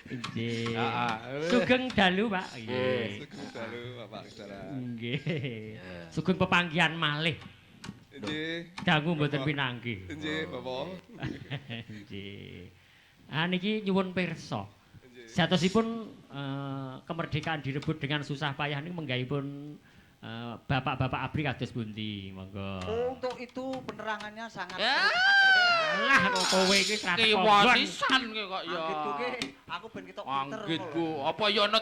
Nggih. Heeh. Sugeng dalu, Pak. Nggih. Sugeng dalu Bapak Saudara. Nggih. Sugeng pepanggihan malih. Nggih. Dangu mboten pinanggih. Nggih, Bapak. Nggih. Niki nyuwun pirsa. Nggih. Jatosipun kemerdekaan direbut dengan susah payah niku menggahipun bapak-bapak abri kados pundi? Monggo. Untuk itu penerangannya sangat Ya. Alah kok kowe iki seratus Kiwasisan kowe kok ya. Anggitku ki aku ben ketok pinter. Anggitku, apa ya ana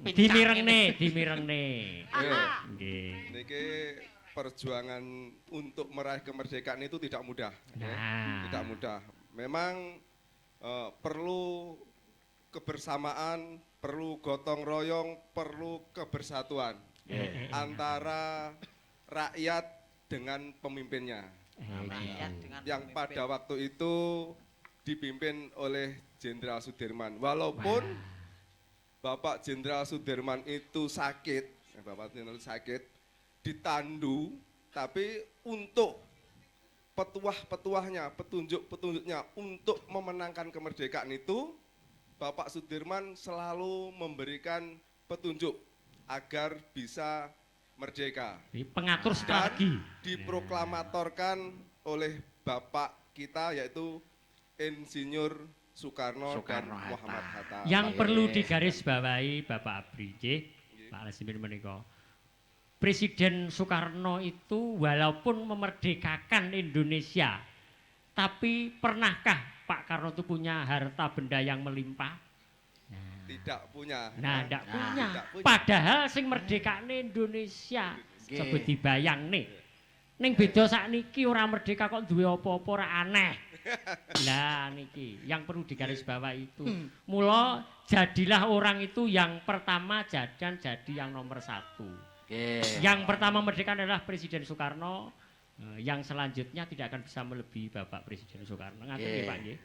Dimirengne. Nggih. Niki perjuangan untuk meraih kemerdekaan itu tidak mudah. ya. Nah. Tidak mudah. Memang perlu kebersamaan, perlu gotong royong, perlu kebersatuan antara rakyat dengan pemimpinnya. Rakyat dengan Yang pemimpin. pada waktu itu dipimpin oleh Jenderal Sudirman. Walaupun Bapak Jenderal Sudirman itu sakit, Bapak Jenderal sakit, ditandu, tapi untuk petuah-petuahnya, petunjuk-petunjuknya untuk memenangkan kemerdekaan itu, Bapak Sudirman selalu memberikan petunjuk agar bisa merdeka. Pengatur strategi. Diproklamatorkan oleh Bapak kita yaitu Insinyur Soekarno dan Muhammad Hatta. Yang perlu digarisbawahi Bapak Abri, nggih, Pak Lesimin menika. Presiden Soekarno itu walaupun memerdekakan Indonesia, tapi pernahkah Pak Karno itu punya harta benda yang melimpah? Tidak punya. Nah, ndak punya. Tidak punya. Padahal sing merdekane Indonesia. Coba dibayang nih. Ning beda sakniki ora merdeka kok duwe apa-apa ora aneh. Lah niki yang perlu digarisbawahi itu. Mula jadilah orang itu yang pertama dan jadi yang nomor satu. Yang pertama merdeka adalah Presiden Soekarno. Yang selanjutnya tidak akan bisa melebihi Bapak Presiden Soekarno. Ngaten nggih Pak nggih.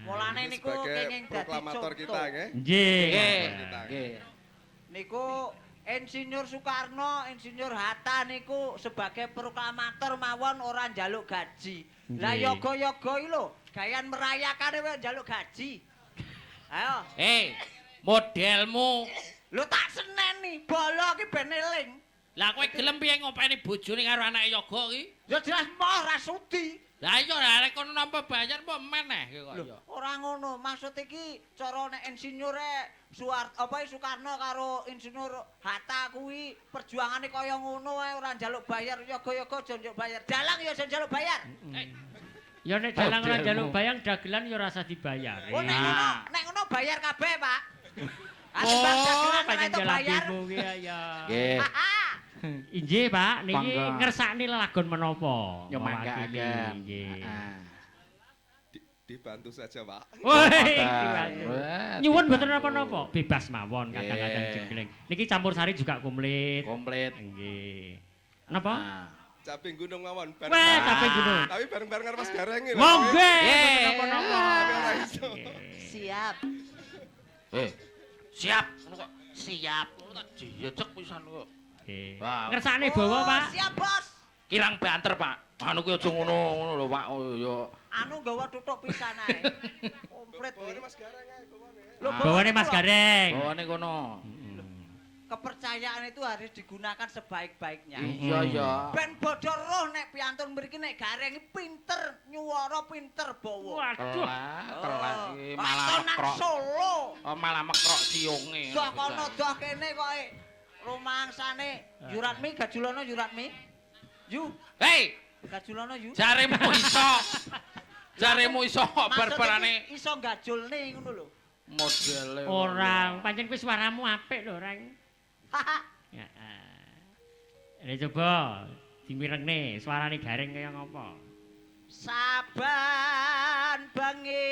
Mulane Ini niku sebagai kenging dadi proklamator kita contoh. nggih. Nggih. Niku Insinyur Soekarno, Insinyur Hatta niku sebagai proklamator mawon ora njaluk gaji. Lah Nggih. yoga-yoga iki lho, gayan merayakane wae njaluk gaji. Ayo, Modelmu. lho tak seneni, bolo iki ben eling. Lah kowe gelem piye ngopeni bojone karo anake yoga iki? Ya jelas moh ra sudi. Lah iya arek kono nampa bayar apa meneh kok Lho, ya. ora ngono, maksud iki cara nek insinyure Soekarno karo Insinyur Hatta kuwi perjuangane kaya ngono wae ora njaluk bayar, yoga-yoga aja njaluk bayar. Dalang ya aja njaluk bayar. Ya nek dalang ora njaluk bayang dagelan ya rasa dibayar. Oh nek ngono bayar kabeh, Pak. Oh, dagelan ora panjen itu jalan bayar. bebo ki ya. Nggih. Inggih, Pak, niki Monggo. ngersakne lelagon menapa? Ya mangkaken. Nggih. Dibantu saja, Pak. Woi, Wah, nyuwun mboten dibantu. napa-napa, bebas mawon kadang-kadang Nggih. jenggleng. Niki campur sari juga komplit. Komplit. Nggih. Napa? Nah, Caping gunung mawon. Weh, capek gunung. Tapi bareng-bareng karo Mas Gareng iki lho. Monggo, Nggih. napa-napa. Tapi ora iso. Siap. Siap ngono kok. Siap. Ngono tak diejek pisan kok. Nggih. Wah. Ngersakne bawa, Pak. Siap, Bos. Kirang banter, Pak. Anu kuwi aja ngono lho, Pak. Oh ya. Anu gawa tutuk pisan ae. Komplit kuwi. Bawane Mas Gareng ae, bawane. Lho, Bawane Mas kula, Gareng. Bawane kono. kepercayaan itu harus digunakan sebaik-baiknya. Iya iya. Ben bodho roh nek piantun mriki nek Gareng iki pinter, nyuwara pinter bawa. Waduh. Kelas iki malah Tontonan mekrok. Solo. Oh malah mekrok siunge. Doh kono doh kene kok rumangsane Yuratmi gajulono Yuratmi. Yu, Hei, gajulono yu. jaremu iso. Jaremu iso Maksud barbarane iki iso gajulne ngono lho. modele. Orang, pancen kuwi suaramu apik lho, Reng. Ya. Ini coba dimirengne suarane Gareng kaya ngopo. Saban bengi.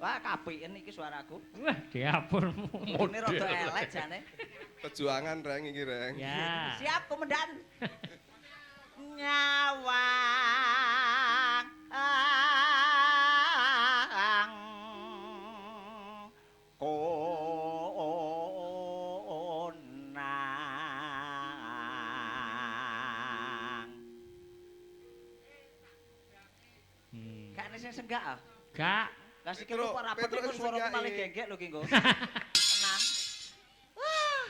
Wah, kapiken iki suaraku. Wah, diapurmu. Ini rada elek jane. Perjuangan Reng iki, Reng. Ya. Siap, Komandan. Nyawang konang. Gak ada sing senggak ah. Gak. Lah sikil kok rapet Petro iku suaraku senggak malah iki. gegek lho ki nggo. Tenang. Wah,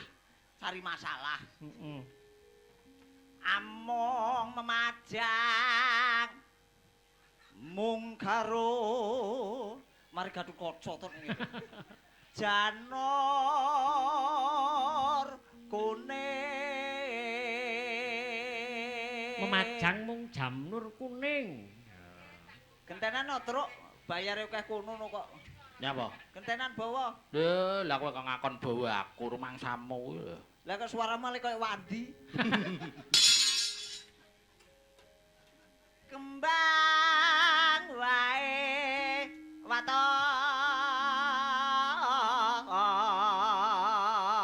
cari masalah. Among memajang mung karo mari gaduh kaca to ngene. Janon kuning. Memajang mung jam nur kuning. Gentenan no, Truk. Bayare akeh kono no kok. Nyapa? Gentenan bawa. Lho, lah kowe kok ngakon bawa aku rumangsamu lho. Lah kok suaramu lek koyo wandi. Kembang wae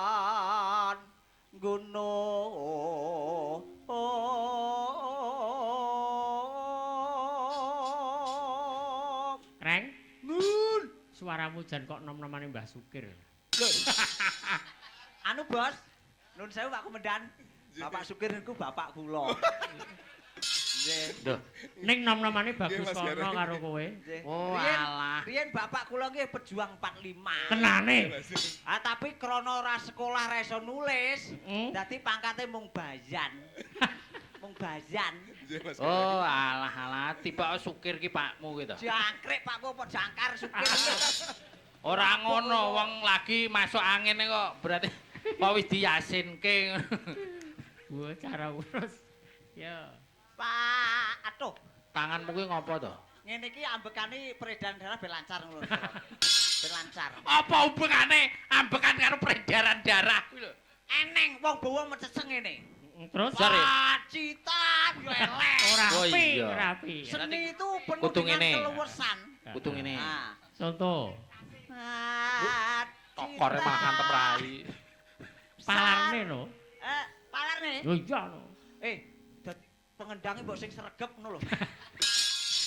waton gunung. Reng, Nun. suaramu jan kok nom-nomane Mbah Sukir. Anu bos, nun sewu Pak Komandan. Bapak Sukir niku bapak kula. Nggih. Duh. Ning nom-nomane bagus Mas kono Gareng. karo kowe. Nggih. Oh, Riyen- alah. Riyen bapak kula nggih pejuang 45. Tenane. Ah tapi krana ora sekolah ra iso nulis, Hmm? dadi pangkate mung bayan. Mung bayan. Nggih, Mas. Oh, alah tiba sukir ki pakmu ki to. Jangkrik Pak apa jangkar Sukir. Ora ngono, wong lagi masuk angin kok berarti kok wis diyasinke. Gua cara urus. Ya. Pak, atuh. Tanganmu ki ngopo to? Ngene iki ambekane peredaran darah ben lancar ngono. Ben lancar. Apa hubungane ambekan karo peredaran darah kuwi lho? Eneng wong bawa meceseng ngene. Terus Sare. Citan yo elek. ora Oh, api, iya. ora api. Seni itu penuh Kudu dengan ngene. keluwesan. Kudu ngene. Nah. Contoh, Tokore malah ngantem rai. palarne no. Palarne. Yo iya no. Dadi pengendange mbok sing sregep ngono lho.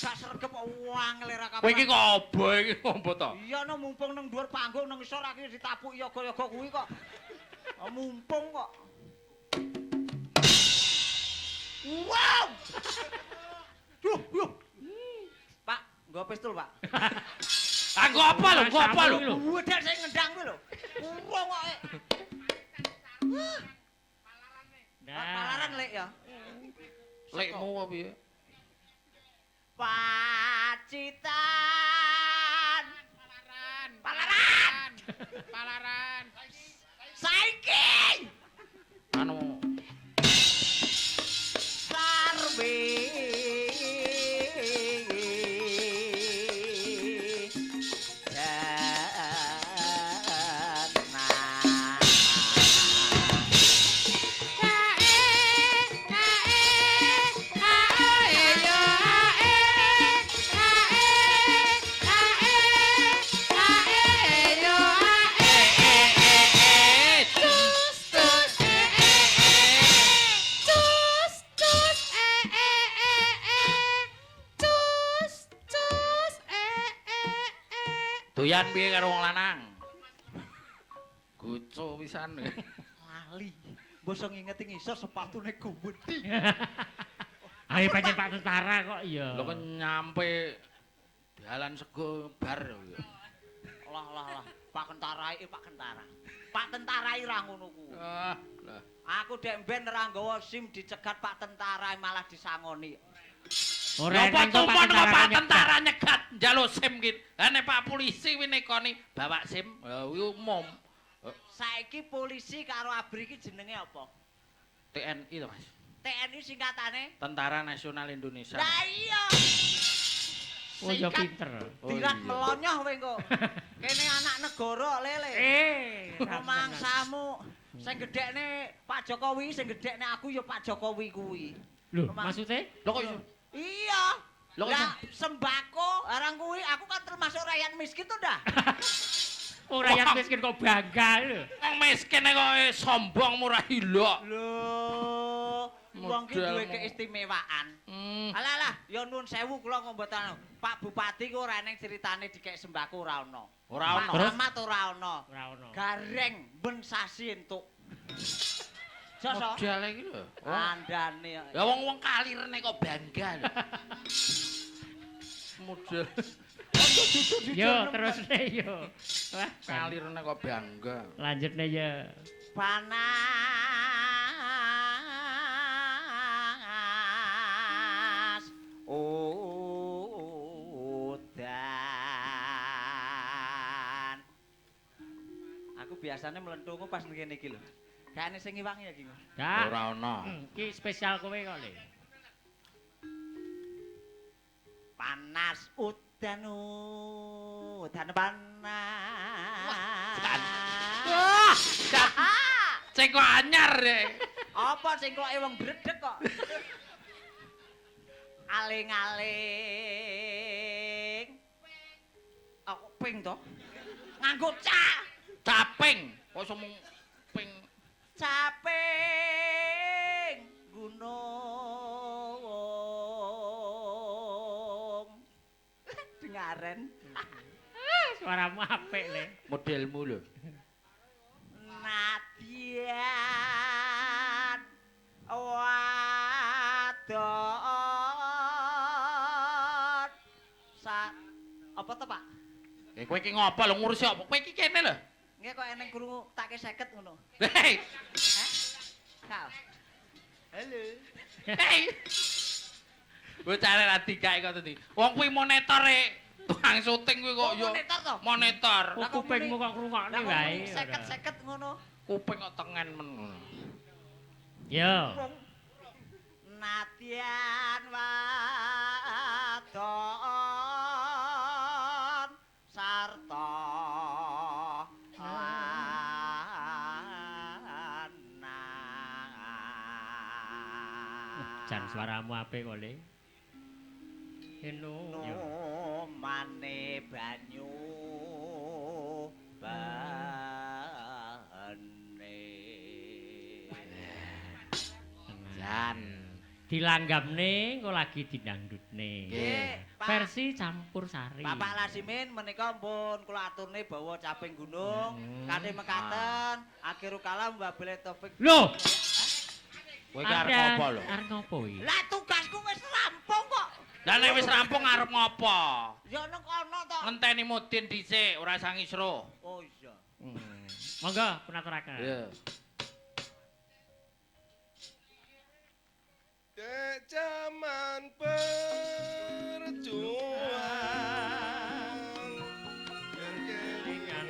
Gak sregep kok wangel ra kabeh. Kowe iki kok obo iki opo to? Iya no mumpung nang dhuwur panggung nang isor akhire ditapuk yoga-yoga kuwi kok. Mumpung kok. Wow! Duh, duh. Pak, nggo pistol, Pak. Anggo apa lho? Nggo apa lho? Wedal sing ngendang kuwi lho. Wong kok. Palaran lek ya. Lekmu apa piye? Pacitan. Palaran. Palaran. Saiki. Anu Sarwe. doyan piye karo wong lanang? Gucu pisan. Lali. Bosok ngingeti ngisor sepatune gumedhi. Ayo pancen Pak Tentara kok iya. Lho kok nyampe dalan sego bar ya. Lah. Pak Kentarai, Pak Kentara. Pak Tentarai ra ngono ku. Ah, lah. Aku dek mben ora nggawa SIM dicegat Pak Tentara malah disangoni. Ora Apa eneng kok tumpon kok Pak nyegat. tentara nyegat njaluk SIM ki. Lah nek Pak polisi kuwi nekoni bawa SIM, ya kuwi umum. Saiki polisi karo ABRI iki jenenge apa? TNI to, Mas. TNI singkatane? Tentara Nasional Indonesia. Lah iya. Oh ya pinter. Oh, Dirat iya. melonyoh kowe engko. Kene anak negara lele. Mangsamu sing gedhekne Pak Jokowi, sing gedhekne aku ya Pak Jokowi kuwi. Lho, Memang- maksudnya? Lho kok iso? Iya. Lho, kok Lah sembako arang kuwi aku kan termasuk rakyat miskin tuh dah. Oh, rakyat miskin kok bangga lho. Wong miskin kok sombong murah hilok. Loh, wong ki duwe Modelmu. keistimewaan. Alah, ya nuwun sewu kula ngombotan. Pak Bupati ku ora eneng critane dikek sembako ora ono. Ora Pak ono. Camat ora ono. Ora ono. Gareng ben sasi entuk. Joso. Modal iki lho. Andane. Ya wong-wong kalirene kok bangga lho. Modal Yo, terus yo. Wah, kalirene kok bangga. lanjut nih ya. Panas udan. Aku biasanya melentungu pas ngene iki lho. Gak ana sing ngiwangi ya, Ki. Dak. Ora ana. Iki spesial kowe kok, Le. Panas udan panas. Wah, sing kok anyar ya. Apa sing kloke wong bredeg kok? Aling-aling. Aku ping to. Nganggo ca. Caping. Kok semung ping Caping gunung. Dengaren. Suaramu apik, Le. modelmu lho. Nadyan wadon apa to Pak? Kowe iki ngopo lho ngurusi apa? Kowe iki kene lho. Nggih kok eneng krungu take 50 ngono. Hei. Kau. Halo. Hei. Bocah ra dikae kok tadi. Wong kuwi monitor e. Tukang syuting kuwi kok yo. Monitor to? Monitor. Oh, kupingmu kok ngrungokne wae. 50 ngono. Kuping kok tengen men. Yo. Nadyan wadon sarta lanang. Jan suaramu apik kok, Le. Eno. Yo. Mane banyu Jan. Dilanggamne engko lagi didangdutne. Nggih, Pak. Versi campur sari. Bapak Lasimin menika pun kula aturne bawa caping gunung, kanthi mekaten akhir kala mbabele topik. Lho, Kowe iki arep ngopo lho? Arep ngopo iki? Lah tugasku wis rampung kok. Lah nek wis rampung arep ngopo? Ya nang kono to. Ngenteni mudin dhisik, ora sang isro. Oh iya. Monggo punaturaken. Iya. Dek zaman perjuangan berkelingan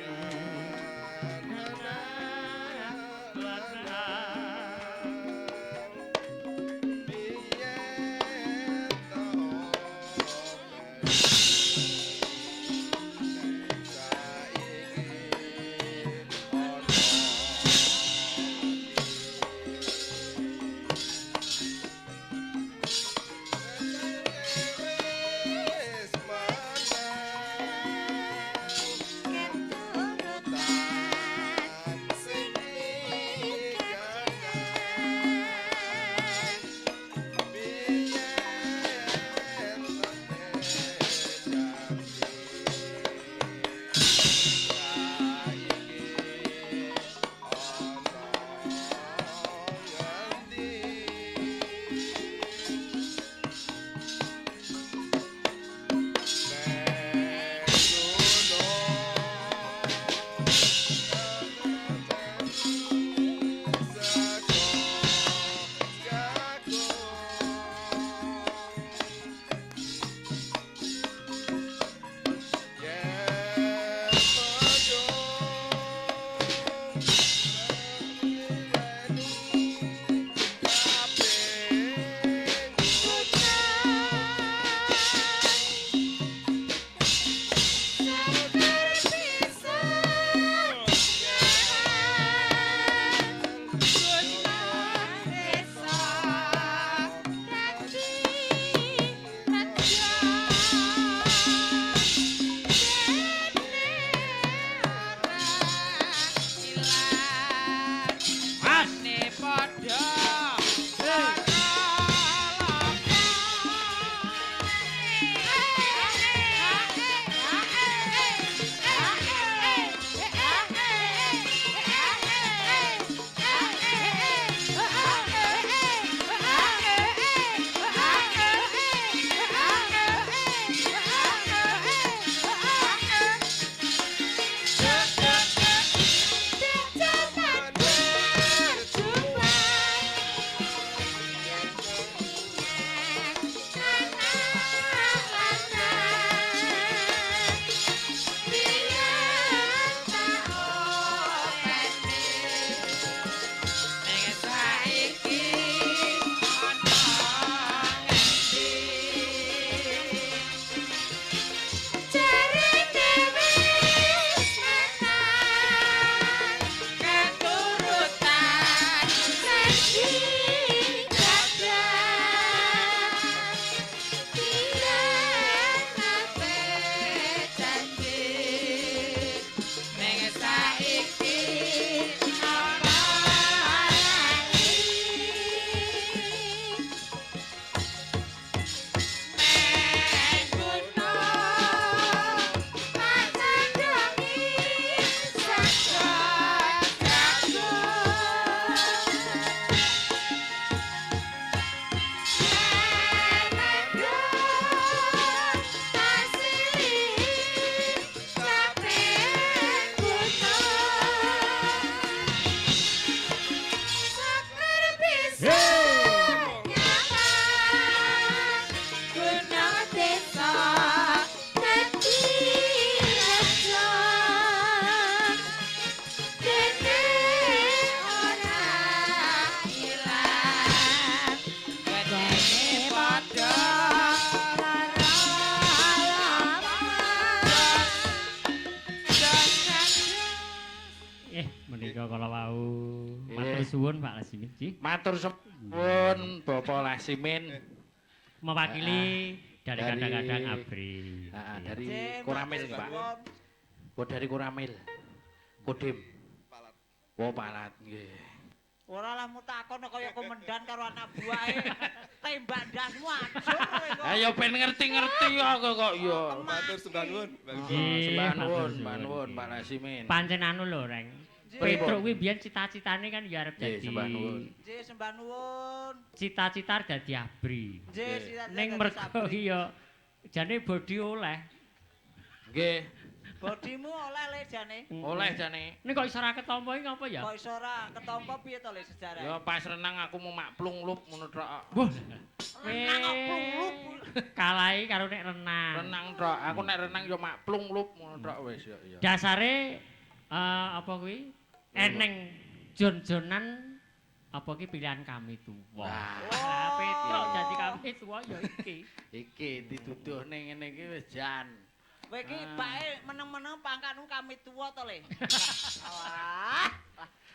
mangga kala wau. Matur suwun Pak Lasimin nggih. Matur suwun Bapak Lasimin. Mewakili dari kadang-kadang Abri. Heeh, Iya. dari Jeng, Koramil, matur Pak. suwun. Oh, dari Koramil. Kodim. Palat. Oh, palat nggih. Ora lah mutakon kaya komandan karo anak buahe. Tembak ndasmu ajur kowe kok. Ayo ben ngerti-ngerti aku kok ya. Matur sembah nuwun. Nggih, Sembah matur nuwun, suwun, sembah nuwun nggih. Pak Lasimin. Pancen anu lho, Reng. Nggih. Petruk kuwi biyen cita-citane kan ya arep Nggih, dadi. sembah nuwun. Nggih sembah nuwun. Cita-cita arep dadi Abri. Nggih sira-sira Ning dadi mergo sabri. iki ya jane bodi oleh. Nggih, Bodimu oleh le jane. oleh jane. Ning kok iso ora ketampa iki ngapa ya? Kok iso ora ketampa piye to le sejarah? Ya pas renang aku mau maklung lup ngono tok. Wah, Renang kok plung-plung. kalahi karo nek renang. Renang tok. Aku nek renang ya maklung lup ngono tok wis ya. Ya. Dasare apa kuwi? Eneng jon-jonan apa ki pilihan kami tuwa. Wah. Petruk dadi kami tuwa ya iki. Iki dituduh ning ngene iki wis jan. Kowe iki bae meneng-meneng pangkatmu kami tuwa to le. Wah.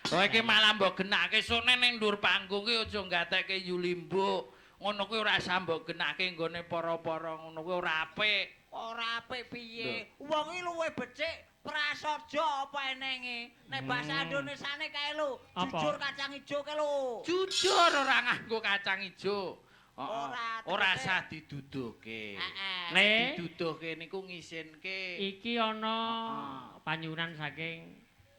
Kowe iki malah mbok genake sone ning ndur panggung ki aja gatekke yulimbo. Ngono kuwi ora usah mbok genake nggone para-para ngono kuwi ora apik. Ora apik piye? Wong iki luwih becik prasaja apa enenge. Nek basa Indonesiane kae lho, Apa? jujur kacang ijo kae lho. Jujur ora nganggo kacang ijo. Ora, Ora tegese. usah diduduhke. Heeh. Le Diduduhke niku ngisinke. iki ana panyuwunan saking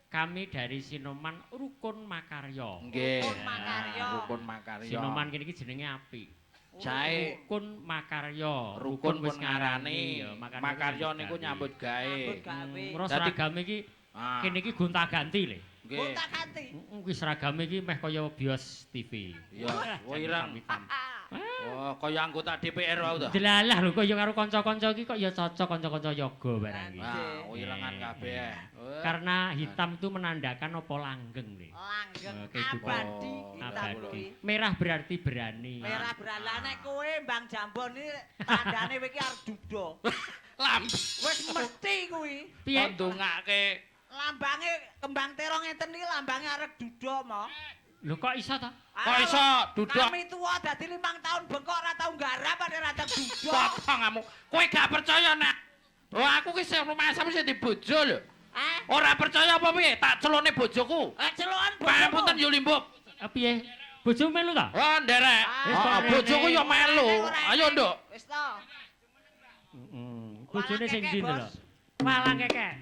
kami dari Sinoman Rukun Makarya. Nggih. Rukun Makarya. Rukun Makarya. Sinoman kene iki jenenge apik. Jae Rukun Makarya. rukun wis wis ngarani. ya, Makarya niku nyambut gawe. Nyambut gawe. Terus Dadi- seragame iki Ah, kene iki gonta-ganti le. nggih. Gonta-ganti. Kuwi seragame iki meh kaya bios TV. Ya, Wah, ireng. hitam-hitam. Oh, kaya anggota DPR wae to. Delalah lho kaya karo kanca-kanca iki kok ya cocok kanca-kanca yoga barang iki. Ah, irengan kabeh. Karena hitam itu menandakan apa langgeng nih. Langgeng Kehidupan. abadi Oh, hitam Abadi. kuwi. Merah berarti berani. Merah beralane kowe Mbang Jambon iki tandane kowe iki arep duda. Lam, Wis mesti kuwi. Piye? ndongake. Lambange kembang terong ngeten iki lambange arep duda mo. Lho kok iso ta? Kok iso duduk? Kami tua dadi 5 tahun bengkok ora tau nggarap ade ora tau duda. Potongamu. Kowe gak percaya nek. Oh, aku ki sing rumah sampe sing dibojo lho. Ora percaya apa piye? Tak celone bojoku. Celokan Pangapunten yo limbuk. Piye? Bojomu melu ta? Oh, nderek. Wis Oh, kok bojoku rene. yo melu. Ayo, Nduk. Wis to. Bojone sing ndi Bos. lho? Walang kekek.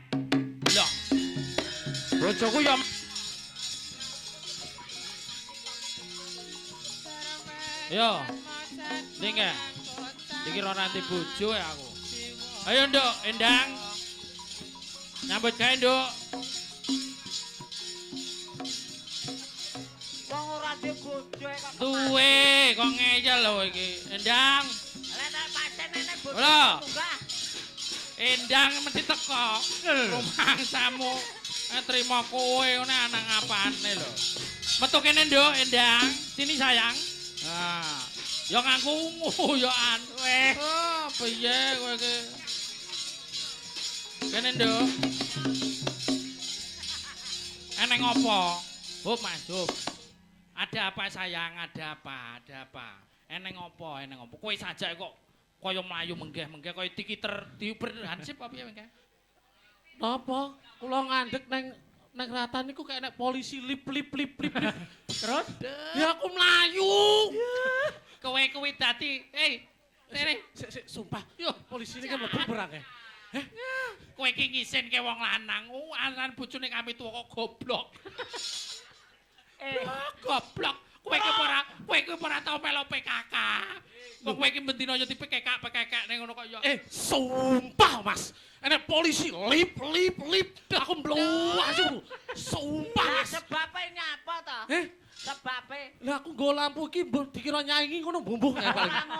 Lho. Bojoku yo Yo. Ndinge. Iki ora nanti bojo ya aku. Ayo, Nduk, Endang. Nyambut gawe, Nduk. Wong ora duwe bojo kok. Duwe, kok ngeyel lho iki. Endang. Lek tak pancen nek bojo Lho. munggah. Endang mesti teko. Rumangsamu trimo kowe ngene anak apane lho. Metu kene, Nduk, Endang. Sini sayang. Nah, yo ngaku nguyokan. Weh. Oh, piye kowe iki? Kene, Nduk. Eneng apa? Hop, Mas, hop. Ada apa sayang? Ada apa? Ada apa? Eneng apa? Eneng apa? Kowe sajak kok kaya mlayu menggeh-menggeh kaya tikiter diberhansip apa piye mengke? Napa? Kula ngandhek neng ratan niku kayak nek polisi lip. Terus Ya aku mlayu. Kowe dadi, rene, Sik sumpah. yo, Polisi ini kan mlebu perang ya. kowe iki ngisinke wong lanang, anan bojone kami tuwa kok goblok. Goblok. Kowe iki ora tau melu PKK. Kok kowe iki bendina yo di PKK ning ngono kok yo. Sumpah Mas. Enek polisi lip. Aku mbluwas iku. Sumpah Lah Mas. sebabe nyapa to? Sebabe Lah aku nggo lampu iki mbok dikira nyaingi ngono mbuh ora ngono.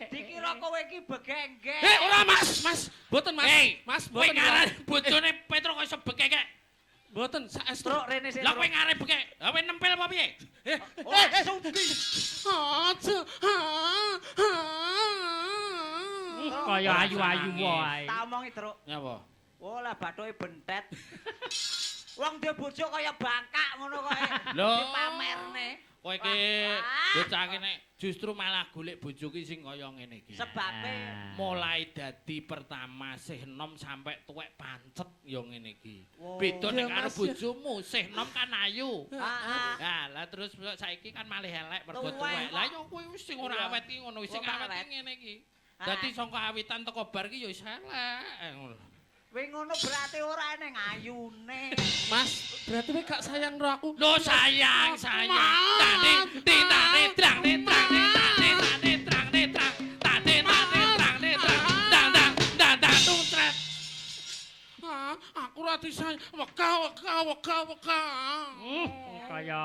Dikira kowe iki begengge. ora Mas. Mboten Mas. Mas, kowe mboten. ngaran bojone Petro kok iso bekek. Mboten saestu. Truk rene sik. Lah kowe ngare bekek, kowe nempel apa piye? Sugi. Aja. kaya ayu-ayu wae. Tak omongi, Truk. Nyapa? Oh lah bathuke bentet. Wong duwe bojo kaya bangkak ngono kok Lho. dipamerne. Kowe iki bocah iki nek justru malah golek bojo ki sing kaya ngene iki. Sebabe Mulai dadi pertama sih enom sampai tuwek pancet ya ngene iki. Wow. Beda nek Iya, karo Mas, ya. bojomu, sih enom kan ayu. Heeh. Nah, lah terus saiki kan malih elek mergo Tuwek tuwek. kok. Lah ya kuwi wis sing ora Iya. awet iki ngono, sing Wong awet awet. iki ngene iki. Ah. Dadi sangka awitan teko bar ki ya wis elek. ngono. Kowe ngono berarti ora ning ayune. Mas, berarti kowe gak sayang karo aku. Lho sayang, sayang. Tane titane trang netrang netane tane trang netrang. Tane tane trang netrang. Dang dang dang dang tung tret. Ah, aku ora disayang. Wega. Kaya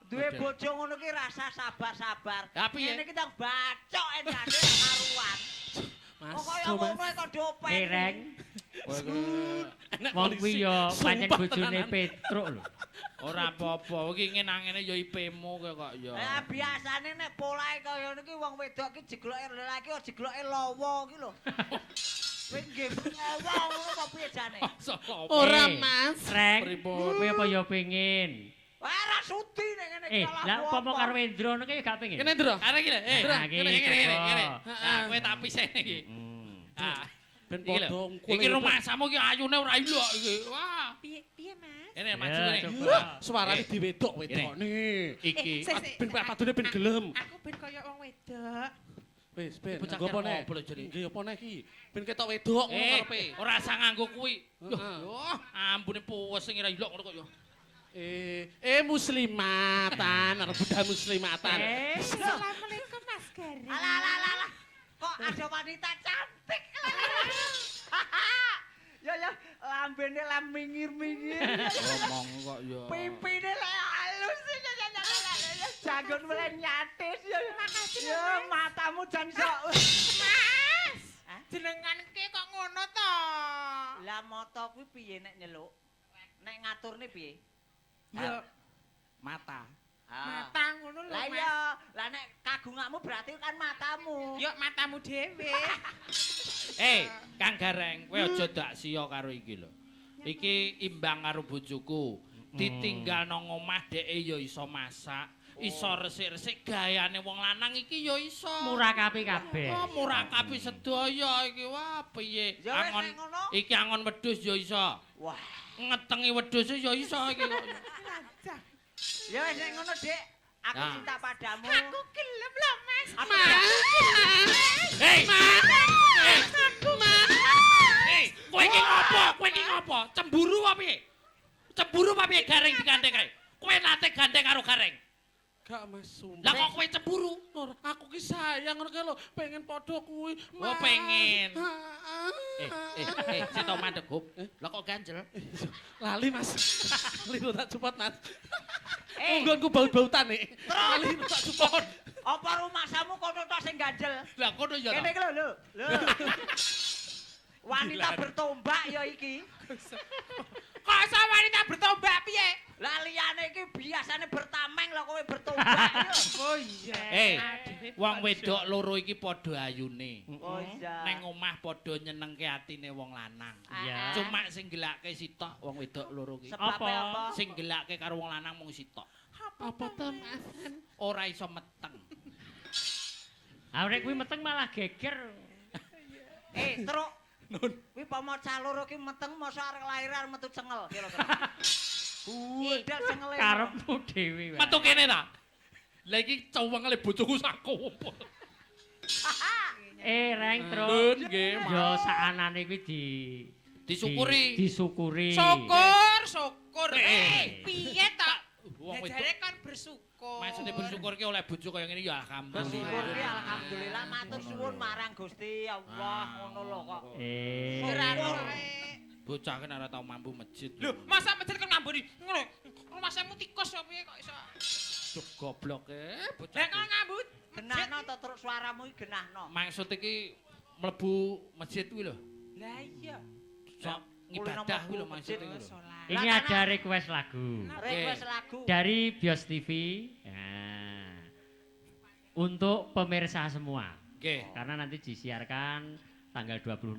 Duwe Betul. bojo ngono ki rasa sabar-sabar. Ya, piye? Ngene ki tak bacok endane karuan. Mas, Kok kaya coba. ngono kok dopet. Reng, Kowe Enak wong polisi. kuwi ya pancen Sumpah bojone tenanan. Petruk lho. ora apa-apa, iki ngenang-ngene ya IP-mu kok ya. Lah biasane nek polahe kaya niki wong wedok ki jegloke lelaki kok jegloke lawa ki lho. Kowe nggih lawa ngono kok piye jane? Ora, Eh, Mas. Reng, Pripun? kowe apa ya pengin? Ora sudi nek ngene iki Lah apa karo Wendro ngono ki gak pengin? Kene, Ndro. Arek iki lho, Nah, iki ngene coba. ngene. Nah, kowe tak pisahne iki. Ah, Ben iki lho. padha ngkul. Iki rumahmu ki ayune ora ilok iki. Wah. Piye, Mas? Ini maju Ya, nih. coba. Suarane Eh, diwedok-wedokne. Iki. Ben patune ben gelem. Aku ben kaya wong wedok. Wis, Ben. Bocah Nggo apa kira nek? apa lho, Jeri? Nggih apa nek iki? Ben ketok wedok ngono karepe. Ora usah nganggo kuwi. Heeh. Yo, ampune pusing ora ilok ngono kok yo. Muslimatan, arep budal muslimatan. Assalamualaikum Mas Gari. Alah. Kok ada wanita cantik. Ya lambene lah mingir-mingir. Ngomong kok yo. Pipine lek halus sih. Jagon mulai nyatis ya. Makasih, Ya Mas. matamu jan sok. Mas, Hah? jenengan ki kok ngono to? Lah mata kuwi piye nek nyeluk? Nek ngaturne piye? Ya. Mata. Mata ngono lho, Lah Mas. iya, lah nek kagunganmu berarti kan matamu. Yo matamu dhewe. Kang Gareng, kowe aja dak sia karo iki lho. Iki imbang karo bojoku. Ditinggal nang omah dheke ya iso masak, iso resik-resik gayane wong lanang iki ya iso. Murakapi kabeh. Oh, murakapi sedaya iki. Wah, piye? Ya wis Angon nek ngono. iki angon wedhus ya iso. Wah, Ngetengi wedhus ya iso iki kok. Lancar. ya wis nek ngono, Dik. Aku Nah. cinta padamu. Aku gelem lho, Mas. Aku Hei! Aku Hei, kowe iki ngopo? Kowe iki ngopo? Cemburu apa piye? Cemburu apa piye Gareng digandeng kae? Kowe nate gandeng karo Gareng. Gak Mas, Lah sumpah. kok kowe cemburu? Ora, aku ki sayang ngono ki lho, pengen padha kuwi. Oh, pengen. Eh, Sito mandeg hop. Lah kok ganjel? Lali Mas. Lali lu tak cepot Mas. Eh. Nggonku baut-bautan nih. Lali lu tak cepot. Apa rumahmu kono tok sing ganjel? Lah kono ya Kene ta. iki lho. Wanita bertombak ya iki. kok iso wanita bertombak piye? Lah liyane iki biasane bertameng lho kowe bertombak ya. Oh iya. Wong wedok loro iki padha ayune. Oh iya. Neng omah padha nyenengke atine wong lanang. Iya. Cuma sing gelake sitok wong wedok loro iki. Sebab Apa? apa? Sing gelake karo wong lanang mung sitok. Apa to Mas? Ora iso meteng. Arek kuwi meteng malah geger. Truk. Kuwi pomo cah loro ki meteng mosok arek lairan metu cengel kira-kira. Budal cengele. Karepmu dhewe wae. Metu kene ta. Lah iki cowengele bojoku sak kumpul. Reng terus. Nun nggih, Yo sakanane kuwi disyukuri. Disyukuri. Syukur. Eh. Piye to? Wong Jare wedok kan bersyukur. maksudnya bersyukur ki oleh bojo kaya ngene ya Bersyukur ki alhamdulillah. alhamdulillah matur suwun marang Gusti Allah ngono lho kok. Ora Syukur. Bocah kan ora tau mampu masjid. Lho, masa masjid kan ngambuni ngono. Rumahmu tikus apa piye kok iso? Duh goblok bocah. Lah kok ngambut? Genahno to terus suaramu iki genahno. Maksud iki mlebu masjid kuwi lho. Lah iya. Sok ngibadah kuwi lho maksud iki lho. Salat. Ini ada request lagu Request lagu. dari Bios TV. Nah, untuk pemirsa semua. Nggih. Karena nanti disiarkan tanggal 26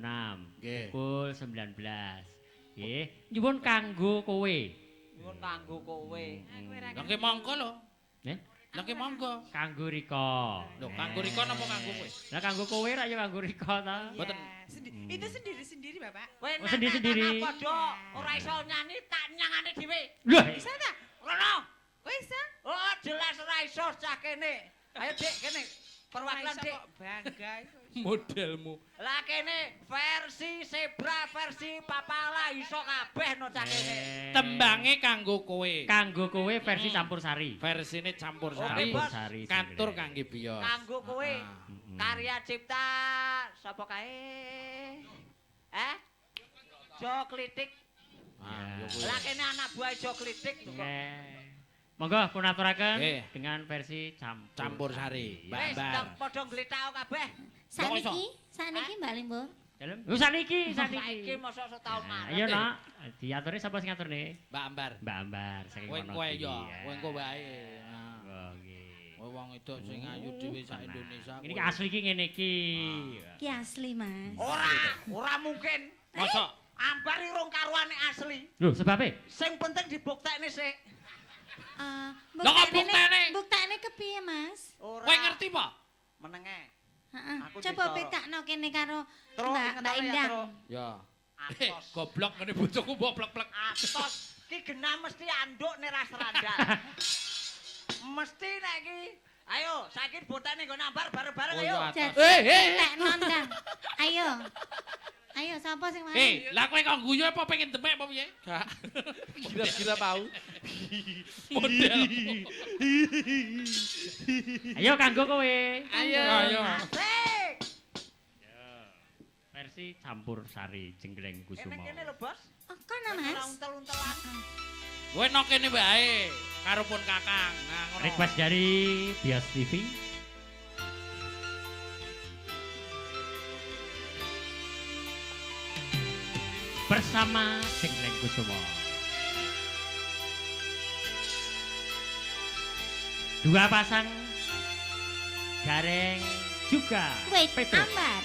Nggih. pukul 19. Nggih, nyuwun kanggo kowe. Nyuwun kanggo kowe. Lah ki monggo lho. Nggih, Lah ki monggo. kanggo Rika. Lho, kanggo Riko napa kanggo kowe? Lah kanggo kowe ra ya kanggo Rika ta? Mboten. Itu sendiri-sendiri, Bapak. Kowe Oh, sendiri-sendiri. Padha ora iso nyanyi tak nyangane dhewe. Lho, Bisa ta? Rono. Kok bisa? Oh, jelas ora iso cah kene. Ayo Dik, kene. Perwakilan Iso Dik. kok bangga iku. Modelmu. Lah kene versi zebra, versi papala iso kabeh no cah kene. Tembange kanggo kowe. kanggo kowe versi campursari. Versine campur Oke, sari. Bos. Campursari. Katur kangge bios. Kanggo kowe Mm-mm. karya cipta sapa kae? Jo Klitik. Ah, yo kuwi. Lah kene anak buah Jo Klitik lho kok. Nggih. Monggo pun aturaken Nggih. dengan versi campur. Campur sari. Wis Bambar. ndang padha ngletao kabeh. Sakniki Mbak Limbo. Dalem. Wis saniki, Saiki saniki. mosok setahun Nah, ngarep. ayo nak, diaturi sapa sing ngaturne? Mbak Ambar. Mbak Ambar saking Kowe kono. kowe iki, yo, ya. kowe engko wae. Nah, Oh, nggih. kowe wong itu sing ayu dhewe sak Tenang. Indonesia. Ini kowe. asli iki ngene iki. Ki asli, Mas. Ora mungkin. Mosok Ambar iki rong karuane asli. Lho, sebabe? Sing penting dibuktekne sik. Lah kok buktene? Buktene kepiye, Mas? Ora. kowe ngerti apa? Menenge. Heeh. Aku Coba ditoro. petakno kene karo Terus Mbak inget ya, Indang. terus. Ya. Atos. Goblok ngene bojoku mbok plek-plek. Atos. Ki genah mesti anduk nek ra serandal. Mesti nek iki. Ayo, saiki botane nggo nambar bareng-bareng Oh, ayo. iya. Jadi petakno Ndang. Ayo. Ayo sapa sing wani? Lah kowe kok guyu apa pengen demek apa piye? Gak. Kira-kira mau. Model. Ayo kanggo kowe. Ayo. Asik. Versi campur sari Jenggleng Kusuma. Kene lho, Bos. Oh, kono, Ora Mas. untel-untelan. Kowe nok kene wae karo pun Kakang. Nah, ngono. Request dari Bias TV. Bersama Jenggleng Kusuma. Dua pasang Gareng juga Wait, Petrus. Ambar.